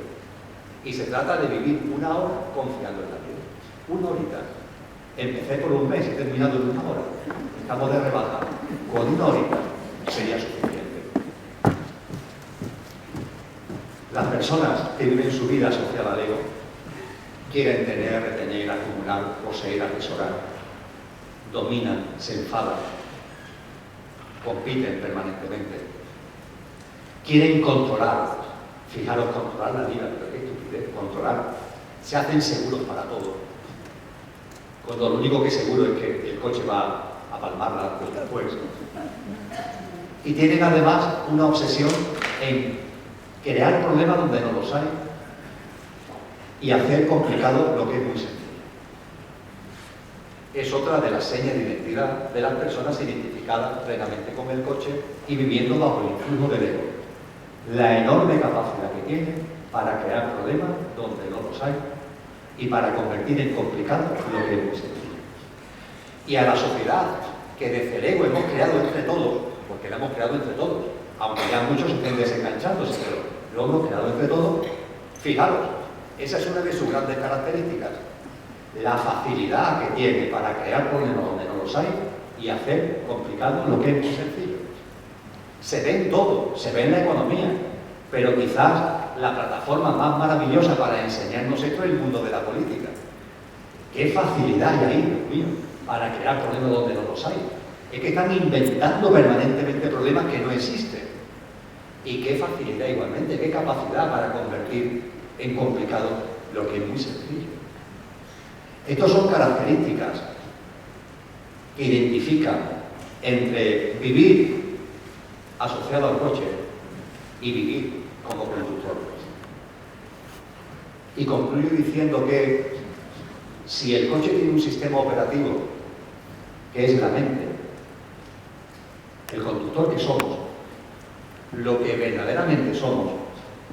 Y se trata de vivir una hora confiando en la vida. Una horita. Empecé por un mes y he terminado en una hora. Estamos de rebaja. Con una horita sería suficiente. Las personas que viven su vida asociada al ego quieren tener, retener, acumular, poseer, atesorar. Dominan, se enfadan, compiten permanentemente. Quieren controlar. Fijaros, controlar la vida, pero qué estupidez, controlar. Se hacen seguros para todo. Cuando lo único que es seguro es que el coche va a palmarla después. Y tienen además una obsesión en crear problemas donde no los hay y hacer complicado lo que es muy sencillo. Es otra de las señas de identidad de las personas identificadas plenamente con el coche y viviendo bajo el influjo del ego. La enorme capacidad que tiene para crear problemas donde no los hay y para convertir en complicado lo que es muy sencillo. Y a la sociedad que desde el ego hemos creado entre todos, porque la hemos creado entre todos, aunque ya muchos estén desenganchándose, pero lo hemos creado entre todos, fijaros, esa es una de sus grandes características, la facilidad que tiene para crear problemas donde no los hay y hacer complicado lo que es muy sencillo. Se ve en todo, se ve en la economía, pero quizás la plataforma más maravillosa para enseñarnos esto es el mundo de la política. ¿Qué facilidad hay ahí, Dios mío, para crear problemas donde no los hay? Es que están inventando permanentemente problemas que no existen. Y qué facilidad igualmente, qué capacidad para convertir en complicado lo que es muy sencillo. Estas son características que identifican entre vivir asociado al coche y vivir como conductor. Y concluyo diciendo que si el coche tiene un sistema operativo que es la mente, el conductor que somos, lo que verdaderamente somos,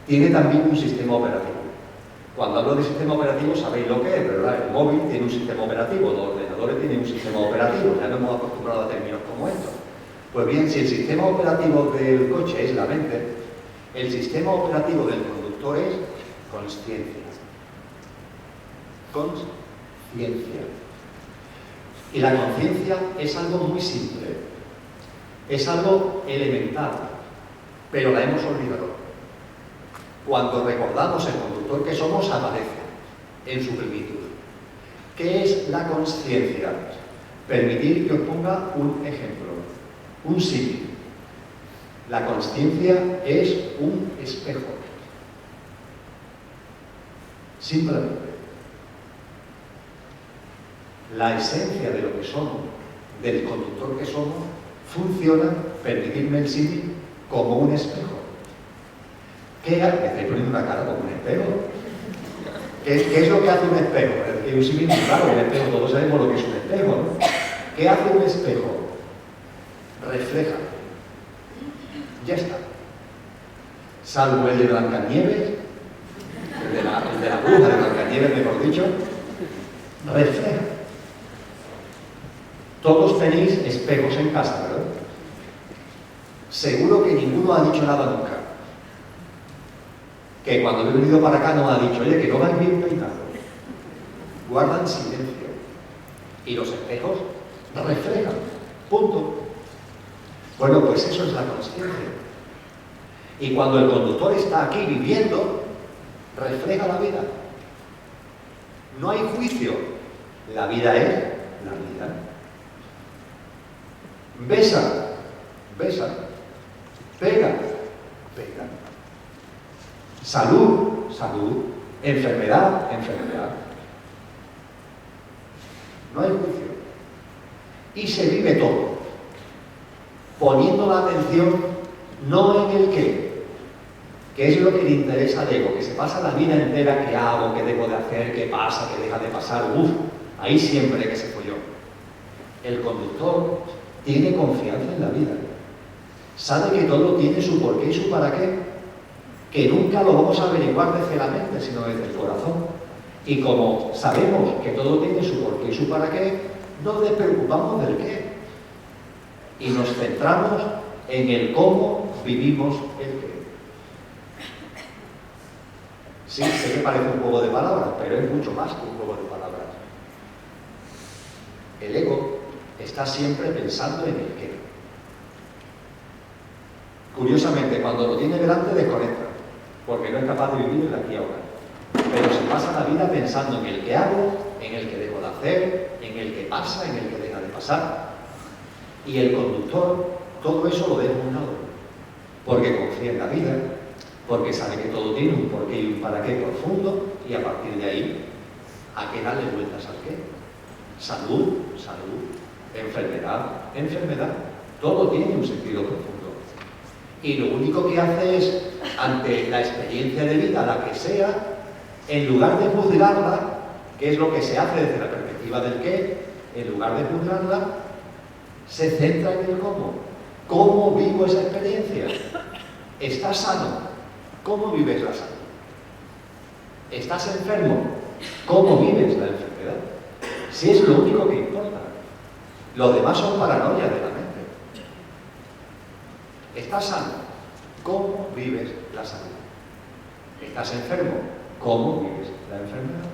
tiene también un sistema operativo. Cuando hablo de sistema operativo sabéis lo que es, ¿verdad? El móvil tiene un sistema operativo, los ordenadores tienen un sistema operativo, ya nos hemos acostumbrado a términos como estos. Pues bien, si el sistema operativo del coche es la mente, el sistema operativo del conductor es consciencia. Consciencia. Y la conciencia es algo muy simple, es algo elemental, pero la hemos olvidado. Cuando recordamos el conductor que somos, aparece en su plenitud. ¿Qué es la consciencia? Permitid que os ponga un ejemplo, un símil. La consciencia es un espejo. Simplemente. La esencia de lo que somos, del conductor que somos, funciona, permitidme el símil, como un espejo. ¿Qué hace? Me estáis poniendo una cara como un espejo. ¿Qué es lo que hace un espejo? Es un símil muy claro, un espejo, todos sabemos lo que es un espejo, ¿no? ¿Qué hace un espejo? Refleja. Ya está. Salvo el de Blancanieves, el de la bruja de Blancanieves, mejor dicho, refleja. Todos tenéis espejos en casa, ¿verdad? Seguro que ninguno ha dicho nada nunca. Que cuando he venido para acá no ha dicho, oye, que no vais bien peinados. Guardan silencio. Y los espejos reflejan. Punto. Bueno, pues eso es la consciencia. Y cuando el conductor está aquí viviendo, refleja la vida. No hay juicio. La vida es la vida. Besa, besa. Pega, pega. Salud, salud. Enfermedad, enfermedad. No hay juicio. Y se vive todo, poniendo la atención no en el qué, que es lo que le interesa al ego, que se pasa la vida entera, qué hago, qué debo de hacer, qué pasa, qué deja de pasar, ahí siempre que se folló. El conductor tiene confianza en la vida, sabe que todo tiene su porqué y su para qué, que nunca lo vamos a averiguar desde la mente, sino desde el corazón. Y como sabemos que todo tiene su porqué y su para qué, nos despreocupamos del qué. Y nos centramos en el cómo vivimos el qué. Sí, sé que parece un juego de palabras, pero es mucho más que un juego de palabras. El ego está siempre pensando en el qué. Curiosamente, cuando lo tiene delante, desconecta, porque no es capaz de vivir el aquí y ahora. Pero se pasa la vida pensando en el que hago, en el que dejo de hacer, en el que pasa, en el que deja de pasar. Y el conductor, todo eso lo deja a un lado, porque confía en la vida, porque sabe que todo tiene un porqué y un para qué profundo, y a partir de ahí, ¿a qué darle vueltas al qué? Salud, salud, enfermedad, enfermedad, todo tiene un sentido profundo. Y lo único que hace es, ante la experiencia de vida, la que sea, en lugar de juzgarla, que es lo que se hace desde la perspectiva del qué, en lugar de juzgarla, se centra en el cómo. ¿Cómo vivo esa experiencia? ¿Estás sano? ¿Cómo vives la salud? ¿Estás enfermo? ¿Cómo vives la enfermedad? Si es lo único que importa. Lo demás son paranoias de la mente. ¿Estás sano? ¿Cómo vives la salud? ¿Estás enfermo? ¿Cómo vives la enfermedad?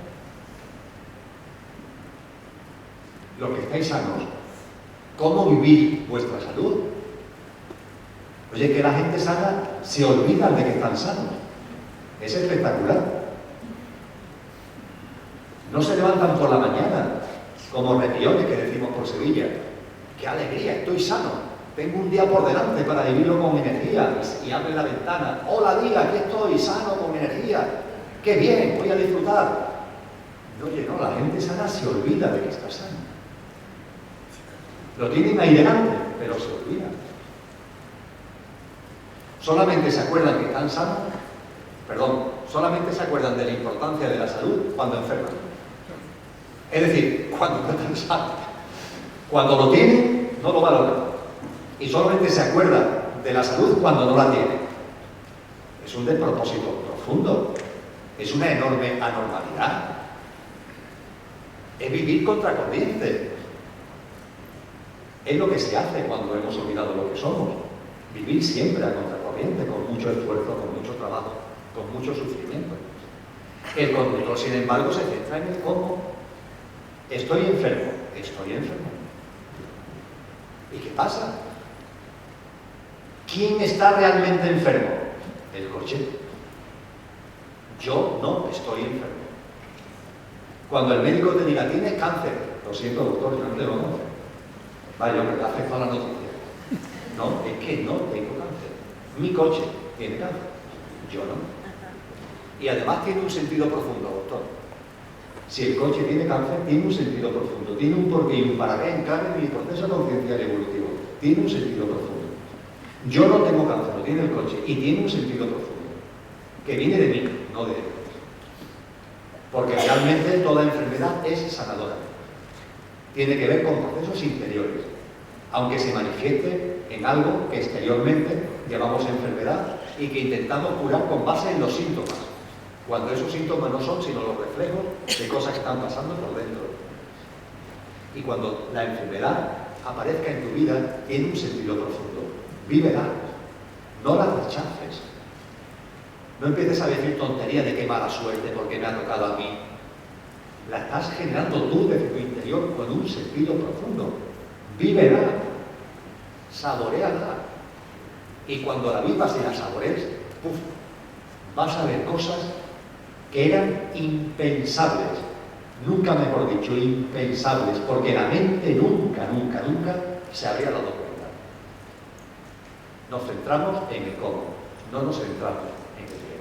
Los que estáis sanos, ¿cómo vivir vuestra salud? Oye, que la gente sana se olvida de que están sanos. Es espectacular. No se levantan por la mañana, como repiones que decimos por Sevilla. ¡Qué alegría! Estoy sano. Tengo un día por delante para vivirlo con energía. Y abre la ventana. ¡Hola, día! Aquí estoy, sano, con energía. ¡Qué bien! Voy a disfrutar. Oye, no, la gente sana se olvida de que está sano. Lo tienen ahí delante, pero se olvidan. Solamente se acuerdan que están sanos, solamente se acuerdan de la importancia de la salud cuando enferman. Es decir, cuando no están sanos. Cuando lo tienen, no lo valoran. Y solamente se acuerdan de la salud cuando no la tienen. Es un despropósito profundo. Es una enorme anormalidad. Es vivir contracorriente. Es lo que se hace cuando hemos olvidado lo que somos. Vivir siempre a contracorriente, con mucho esfuerzo, con mucho trabajo, con mucho sufrimiento. El conductor, sin embargo, se centra en el cómo. Estoy enfermo. ¿Y qué pasa? ¿Quién está realmente enfermo? El coche. Yo no estoy enfermo. Cuando el médico te diga, tienes cáncer, lo siento, doctor, yo no te lo conozco. Vaya, hombre, le ha afectado la noticia. No, es que no tengo cáncer. Mi coche tiene cáncer, yo no. Y además tiene un sentido profundo, doctor. Si el coche tiene cáncer, tiene un sentido profundo, tiene un porqué y un para qué en cada mi proceso conciencial evolutivo. Tiene un sentido profundo. Yo no tengo cáncer, lo tiene el coche, y tiene un sentido profundo, que viene de mí, no de él. Porque realmente toda enfermedad es sanadora. Tiene que ver con procesos interiores, aunque se manifieste en algo que exteriormente llamamos enfermedad y que intentamos curar con base en los síntomas, cuando esos síntomas no son sino los reflejos de cosas que están pasando por dentro. Y cuando la enfermedad aparezca en tu vida, tiene un sentido profundo. Vívela, no la rechaces. No empieces a decir tontería de qué mala suerte porque me ha tocado a mí. La estás generando tú desde tu interior con un sentido profundo. Vívela, saboréala. Y cuando la vivas y la saborees, vas a ver cosas que eran impensables. Nunca mejor dicho, impensables, porque la mente nunca se habría dado cuenta. Nos centramos en el cómo, no nos centramos en el qué.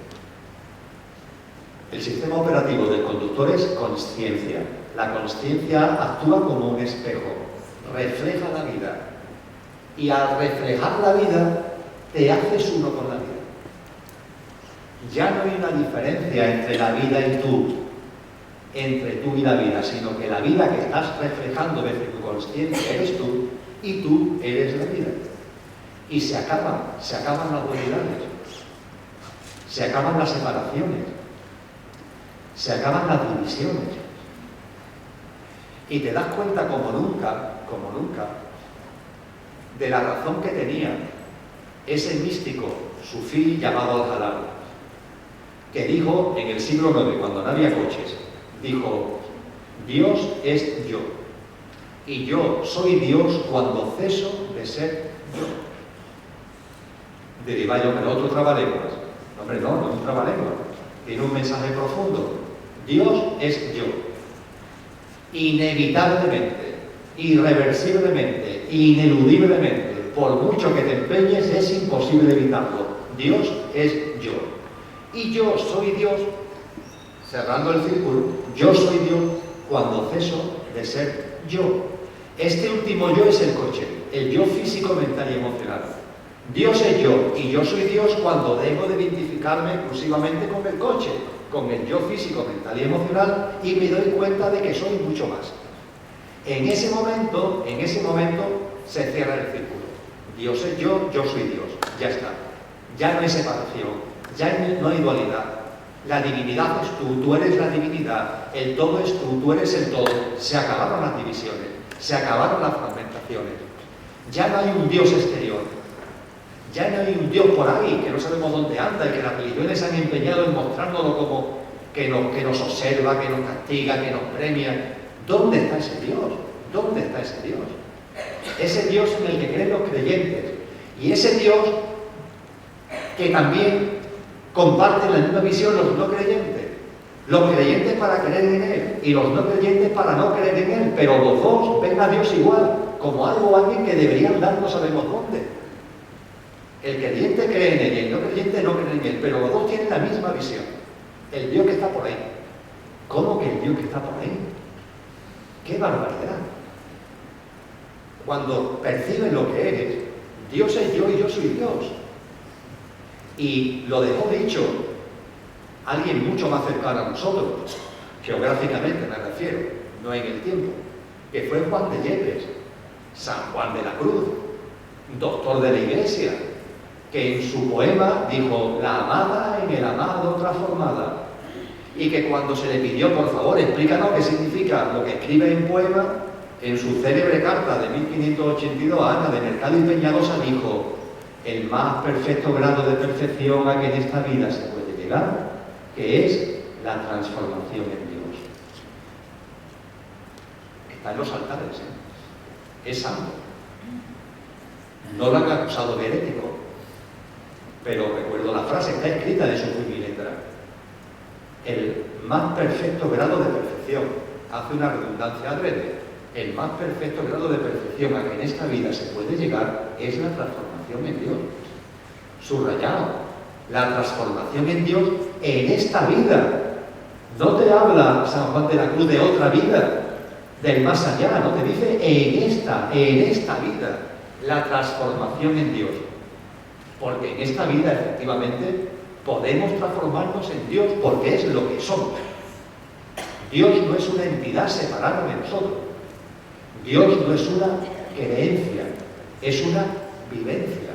El sistema operativo del conductor es consciencia. La consciencia actúa como un espejo, refleja la vida. Y al reflejar la vida, te haces uno con la vida. Ya no hay una diferencia entre la vida y tú, entre tú y la vida, sino que la vida que estás reflejando desde tu consciencia eres tú y tú eres la vida. Y se acaban las dualidades, se acaban las separaciones, se acaban las divisiones. Y te das cuenta como nunca, de la razón que tenía ese místico sufí llamado Al-Jalal, que dijo en el siglo IX, cuando no había coches, dijo, Dios es yo, y yo soy Dios cuando ceso de ser yo. Diría yo, pero otro trabalenguas. Hombre, no es un trabalenguas. Tiene un mensaje profundo. Dios es yo. Inevitablemente, irreversiblemente, ineludiblemente, por mucho que te empeñes, es imposible evitarlo. Dios es yo. Y yo soy Dios, cerrando el círculo, yo soy Dios cuando ceso de ser yo. Este último yo es el coche, el yo físico, mental y emocional. Dios es yo y yo soy Dios cuando dejo de identificarme exclusivamente con el coche, con el yo físico, mental y emocional, y me doy cuenta de que soy mucho más. En ese momento se cierra el círculo. Dios es yo soy Dios. Ya está. Ya no hay separación, ya no hay dualidad. La divinidad es tú eres la divinidad, el todo es tú eres el todo. Se acabaron las divisiones, se acabaron las fragmentaciones. Ya no hay un Dios exterior, ya no hay un Dios por ahí que no sabemos dónde anda y que las religiones han empeñado en mostrárnoslo como que nos observa, que nos castiga, que nos premia. ¿Dónde está ese Dios? ¿Dónde está ese Dios? Ese Dios en el que creen los creyentes. Y ese Dios que también comparten la misma visión los no creyentes. Los creyentes para creer en Él y los no creyentes para no creer en Él. Pero los dos ven a Dios igual, como algo o alguien que deberían dar no sabemos dónde. El creyente cree en Él y el no creyente no cree en Él, pero los dos tienen la misma visión. El Dios que está por ahí. ¿Cómo que el Dios que está por ahí? ¡Qué barbaridad! Cuando percibes lo que eres, Dios es yo y yo soy Dios. Y lo dejó dicho alguien mucho más cercano a nosotros, geográficamente me refiero, no en el tiempo, que fue Juan de Yepes, San Juan de la Cruz, doctor de la Iglesia, que en su poema dijo la amada en el amado transformada, y que cuando se le pidió, por favor, explícanos qué significa lo que escribe en poema, en su célebre carta de 1582 a Ana de Mercado y Peñalosa dijo: el más perfecto grado de perfección a que en esta vida se puede llegar, que es la transformación en Dios. Está en los altares, ¿eh? Es santo. No lo han acusado de herético, pero recuerdo la frase, está escrita de su puño y letra. El más perfecto grado de perfección, hace una redundancia adrede, el más perfecto grado de perfección a que en esta vida se puede llegar es la transformación en Dios. Subrayado, la transformación en Dios en esta vida. No te habla San Juan de la Cruz de otra vida, del más allá, no te dice en esta vida, la transformación en Dios. Porque en esta vida, efectivamente, podemos transformarnos en Dios porque es lo que somos. Dios no es una entidad separada de nosotros. Dios no es una creencia, es una vivencia.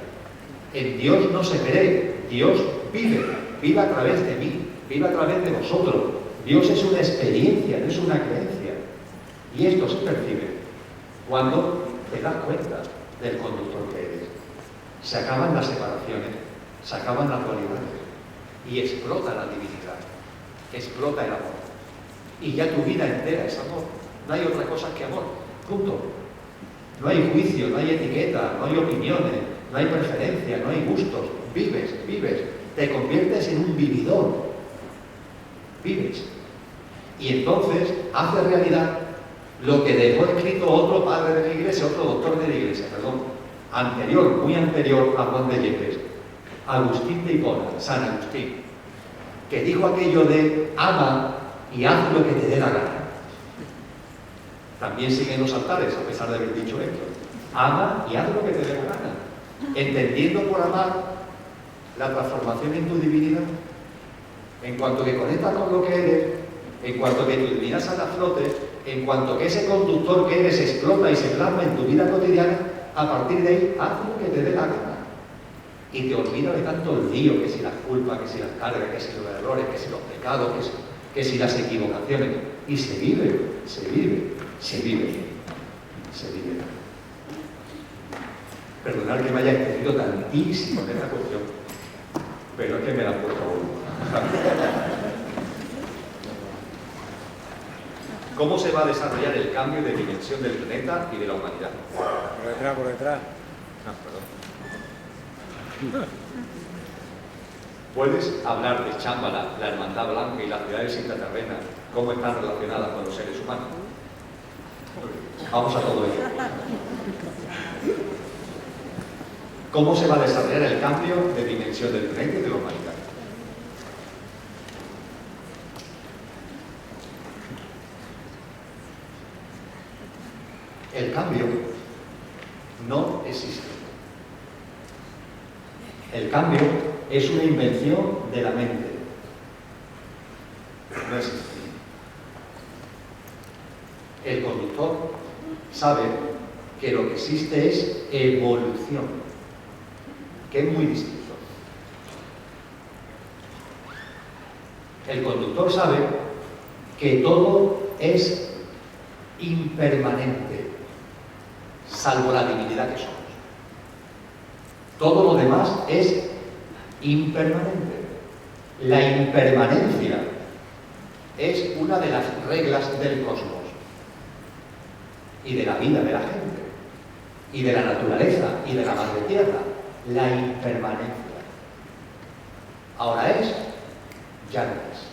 En Dios no se cree, Dios vive a través de mí, vive a través de vosotros. Dios es una experiencia, no es una creencia. Y esto se percibe cuando te das cuenta del conductor que eres. Se acaban las separaciones, se acaban las dualidades y explota la divinidad, explota el amor. Y ya tu vida entera es amor. No hay otra cosa que amor. Punto. No hay juicio, no hay etiqueta, no hay opiniones, no hay preferencia, no hay gustos. Vives. Te conviertes en un vividor. Vives. Y entonces hace realidad lo que dejó escrito otro padre de la Iglesia, otro doctor de la Iglesia, anterior, muy anterior a Juan de Yepes, Agustín de Hipona, San Agustín, que dijo aquello de ama y haz lo que te dé la gana. También siguen los altares, a pesar de haber dicho esto. Ama y haz lo que te dé la gana. Entendiendo por amar la transformación en tu divinidad. En cuanto que conectas con lo que eres, en cuanto que tu divinidad sale a flote, en cuanto que ese conductor que eres explota y se plasma en tu vida cotidiana, a partir de ahí, haz lo que te dé la gana. Y te olvidas de tanto el lío, que si las culpas, que si las cargas, que si los errores, que si los pecados, que si las equivocaciones. Y se vive. Perdonad que me haya extendido tantísimo en esta cuestión, pero es que me la he puesto a uno. ¿Cómo se va a desarrollar el cambio de dimensión del planeta y de la humanidad? Por detrás, por detrás. Perdón. ¿Puedes hablar de Shambhala, la Hermandad Blanca y las ciudades intraterrenas, cómo están relacionadas con los seres humanos? Vamos a todo ello. ¿Cómo se va a desarrollar el cambio de dimensión del planeta y de la humanidad? El cambio no existe. El cambio es una invención de la mente. No existe. El conductor sabe que lo que existe es evolución, que es muy distinto. El conductor sabe que todo es impermanente, salvo la divinidad que somos. Todo lo demás es impermanente. La impermanencia es una de las reglas del cosmos y de la vida de la gente y de la naturaleza y de la madre tierra. La impermanencia. Ahora es, ya no es.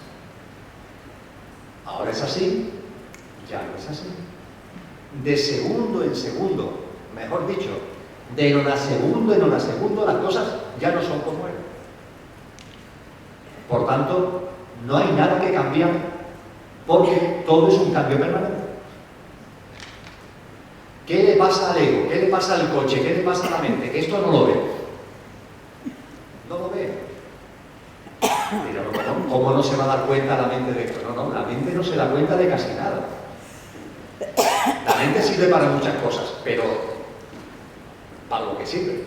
Ahora es así, ya no es así. De segundo en segundo, mejor dicho, de nonasegundo en nonasegundo, las cosas ya no son como eran. Por tanto, no hay nada que cambiar, porque todo es un cambio permanente. ¿Qué le pasa al ego? ¿Qué le pasa al coche? ¿Qué le pasa a la mente? Que esto no lo ve. No lo ve. Pero no, ¿cómo no se va a dar cuenta la mente de esto? No, la mente no se da cuenta de casi nada. La mente sirve para muchas cosas, pero para lo que sirve.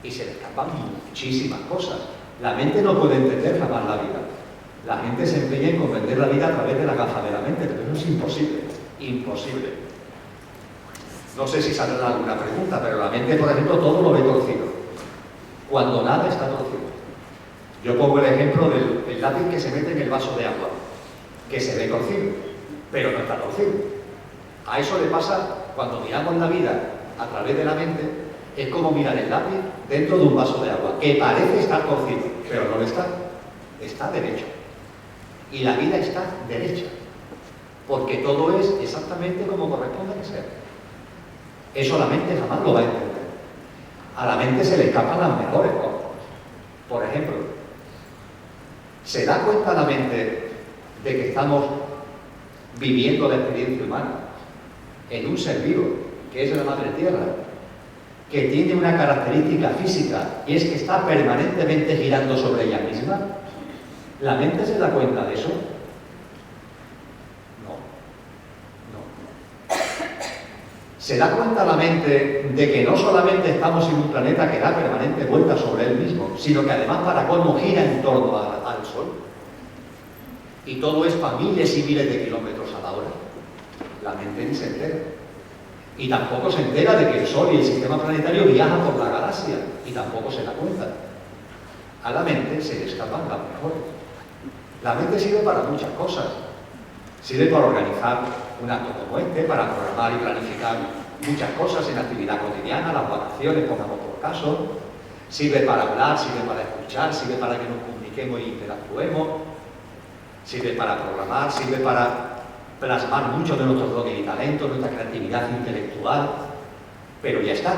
Y se le escapan muchísimas cosas. La mente no puede entender jamás la vida. La gente se empeña en comprender la vida a través de la gafa de la mente, pero eso es imposible. Imposible. No sé si saldrá alguna pregunta, pero la mente, por ejemplo, todo lo ve torcido. Cuando nada está torcido. Yo pongo el ejemplo del lápiz que se mete en el vaso de agua, que se ve torcido, pero no está torcido. A eso le pasa cuando miramos la vida a través de la mente. Es como mirar el lápiz dentro de un vaso de agua, que parece estar torcido, pero no lo está. Está derecho. Y la vida está derecha, porque todo es exactamente como corresponde que sea. Eso la mente jamás lo va a entender. A la mente se le escapan las mejores cosas. Por ejemplo, ¿se da cuenta la mente de que estamos viviendo la experiencia humana en un ser vivo, que es la Madre Tierra, que tiene una característica física, y es que está permanentemente girando sobre ella misma? ¿La mente se da cuenta de eso? No. ¿Se da cuenta la mente de que no solamente estamos en un planeta que da permanente vuelta sobre él mismo, sino que además, para colmo, gira en torno al Sol? Y todo es para miles y miles de kilómetros a la hora. La mente ni se entera. Y tampoco se entera de que el Sol y el sistema planetario viajan por la galaxia, y tampoco se da cuenta. A la mente se le escapan las mejores. La mente sirve para muchas cosas. Sirve para organizar un acto como este, para programar y planificar muchas cosas en la actividad cotidiana, las vacaciones, pongamos por caso. Sirve para hablar, sirve para escuchar, sirve para que nos comuniquemos y interactuemos. Sirve para programar, sirve para plasmar muchos de nuestros dones y talentos, nuestra creatividad intelectual. Pero ya está.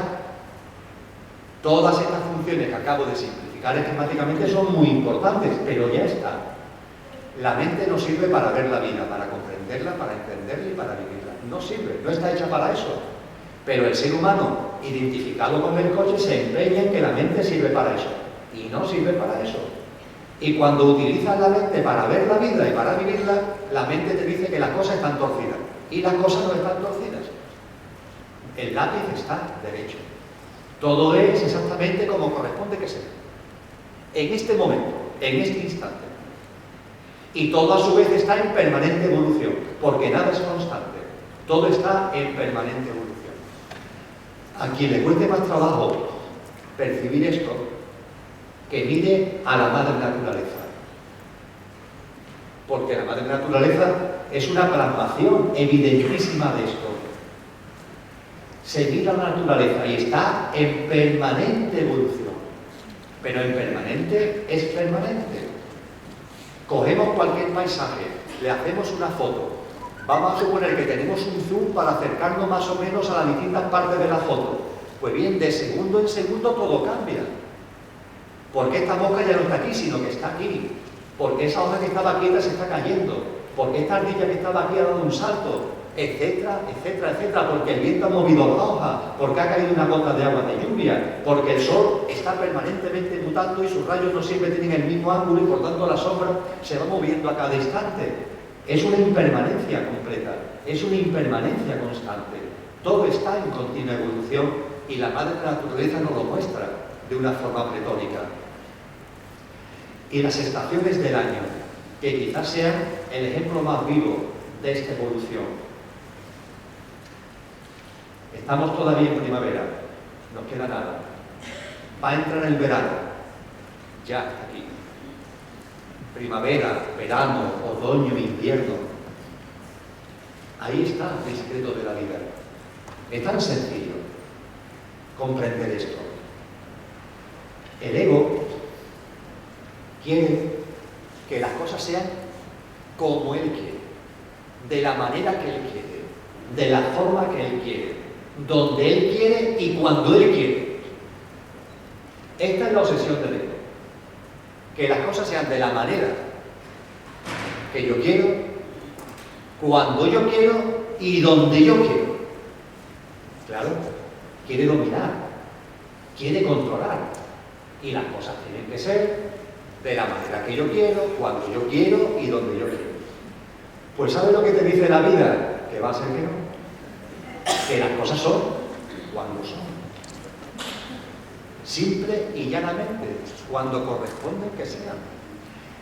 Todas estas funciones que acabo de simplificar esquemáticamente son muy importantes, pero ya está. La mente no sirve para ver la vida, para comprenderla, para entenderla y para vivirla. No sirve, no está hecha para eso. Pero el ser humano, identificado con el coche, se empeña en que la mente sirve para eso. Y no sirve para eso. Y cuando utilizas la mente para ver la vida y para vivirla, la mente te dice que las cosas están torcidas. Y las cosas no están torcidas. El lápiz está derecho. Todo es exactamente como corresponde que sea. En este momento, en este instante. Y todo a su vez está en permanente evolución, porque nada es constante. Todo está en permanente evolución. A quien le cueste más trabajo percibir esto, que mire a la madre naturaleza. Porque la madre naturaleza es una plasmación evidentísima de esto. Se mira la naturaleza y está en permanente evolución. Pero en permanente es permanente. Cogemos cualquier paisaje, le hacemos una foto. Vamos a suponer que tenemos un zoom para acercarnos más o menos a las distintas partes de la foto. Pues bien, de segundo en segundo todo cambia. Porque esta mosca ya no está aquí, sino que está aquí. Porque esa hoja que estaba quieta se está cayendo. Porque esta ardilla que estaba aquí ha dado un salto. Etcétera, etcétera, etcétera. Porque el viento ha movido la hoja. Porque ha caído una gota de agua de lluvia. Porque el sol está permanentemente mutando y sus rayos no siempre tienen el mismo ángulo y por tanto la sombra se va moviendo a cada instante. Es una impermanencia completa. Es una impermanencia constante. Todo está en continua evolución y la madre naturaleza nos lo muestra de una forma pletórica. Y las estaciones del año, que quizás sean el ejemplo más vivo de esta evolución. Estamos todavía en primavera, no queda nada. Va a entrar el verano, ya está aquí. Primavera, verano, otoño, invierno. Ahí está el secreto de la vida. Es tan sencillo comprender esto. El ego quiere que las cosas sean como él quiere, de la manera que él quiere, de la forma que él quiere, donde él quiere y cuando él quiere. Esta es la obsesión del ego. Que las cosas sean de la manera que yo quiero, cuando yo quiero y donde yo quiero. Claro, quiere dominar, quiere controlar. Y las cosas tienen que ser de la manera que yo quiero, cuando yo quiero y donde yo quiero. Pues ¿sabes lo que te dice la vida? Que va a ser que no. Que las cosas son cuando son. Simple y llanamente, cuando corresponden que sean.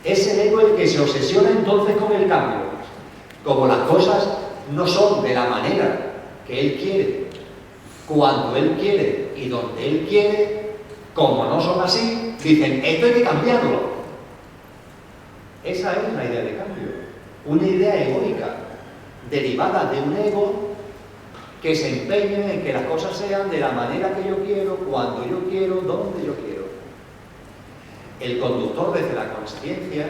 Es el ego el que se obsesiona entonces con el cambio. Como las cosas no son de la manera que él quiere, cuando él quiere y donde él quiere, como no son así, dicen, esto hay que cambiarlo. Esa es la idea de cambio. Una idea egoica, derivada de un ego que se empeñe en que las cosas sean de la manera que yo quiero, cuando yo quiero, donde yo quiero. El conductor desde la consciencia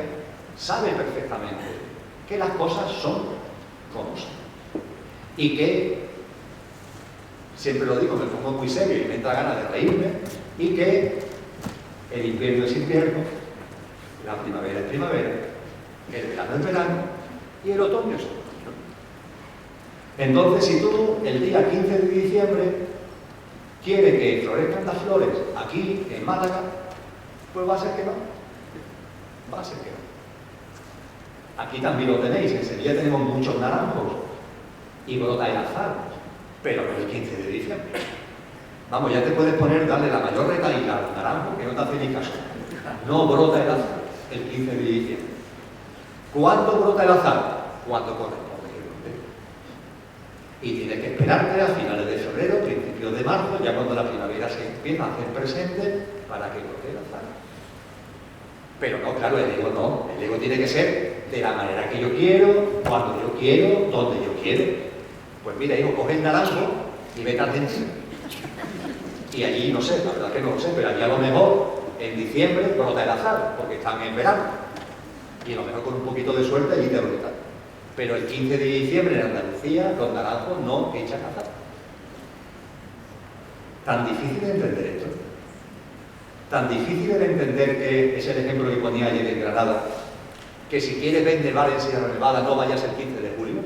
sabe perfectamente que las cosas son como son. Y que, siempre lo digo, me pongo muy serio y me entra ganas de reírme, y que el invierno es invierno, la primavera es primavera, el verano es verano y el otoño es otoño. Entonces, si tú el día 15 de diciembre quieres que florezcan las flores aquí en Málaga, pues va a ser que no. Va a ser que no. Aquí también lo tenéis, en Sevilla tenemos muchos naranjos y brota el azar, pero no el 15 de diciembre. Vamos, ya te puedes poner, darle la mayor retaíla al naranjo que no te hace ni caso. No brota el azar el 15 de diciembre. ¿Cuándo brota el azar? Cuando corresponde. Y tienes que esperarte a finales de febrero, principios de marzo, ya cuando la primavera se empieza a hacer presente para que brote el azar. Pero no, claro, el ego no. El ego tiene que ser de la manera que yo quiero, cuando yo quiero, donde yo quiero. Pues mira, hijo, coge el naranjo y vete a Argentina. Y allí, no sé, la verdad que no lo sé, pero allí a lo mejor en diciembre brota el azar, porque están en verano. Y a lo mejor con un poquito de suerte allí te brota. Pero el 15 de diciembre en Andalucía los naranjos no echan azar. Tan difícil de entender esto. Tan difícil de entender que es el ejemplo que ponía ayer en Granada, que si quieres ver nevar en Sierra Nevada no vayas el 15 de julio.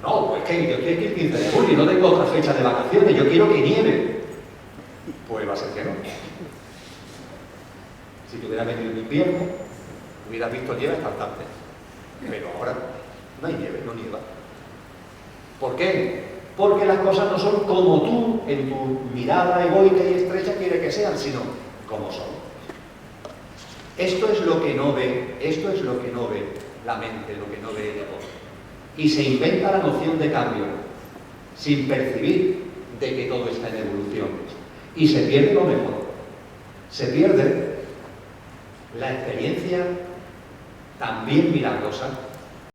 No, pues que yo quiero que el 15 de julio, no tengo otra fecha de vacaciones, yo quiero que nieve. Pues va a ser que no. Si te hubieras venido en invierno, hubieras visto nieve hasta tarde. Pero ahora no hay nieve, no nieva. ¿Por qué? Porque las cosas no son como tú, en tu mirada egoica y estrecha, quieres que sean, sino como son. Esto es lo que no ve, esto es lo que no ve la mente, lo que no ve el ego. Y se inventa la noción de cambio, sin percibir de que todo está en evolución. Y se pierde lo mejor. Se pierde la experiencia también milagrosa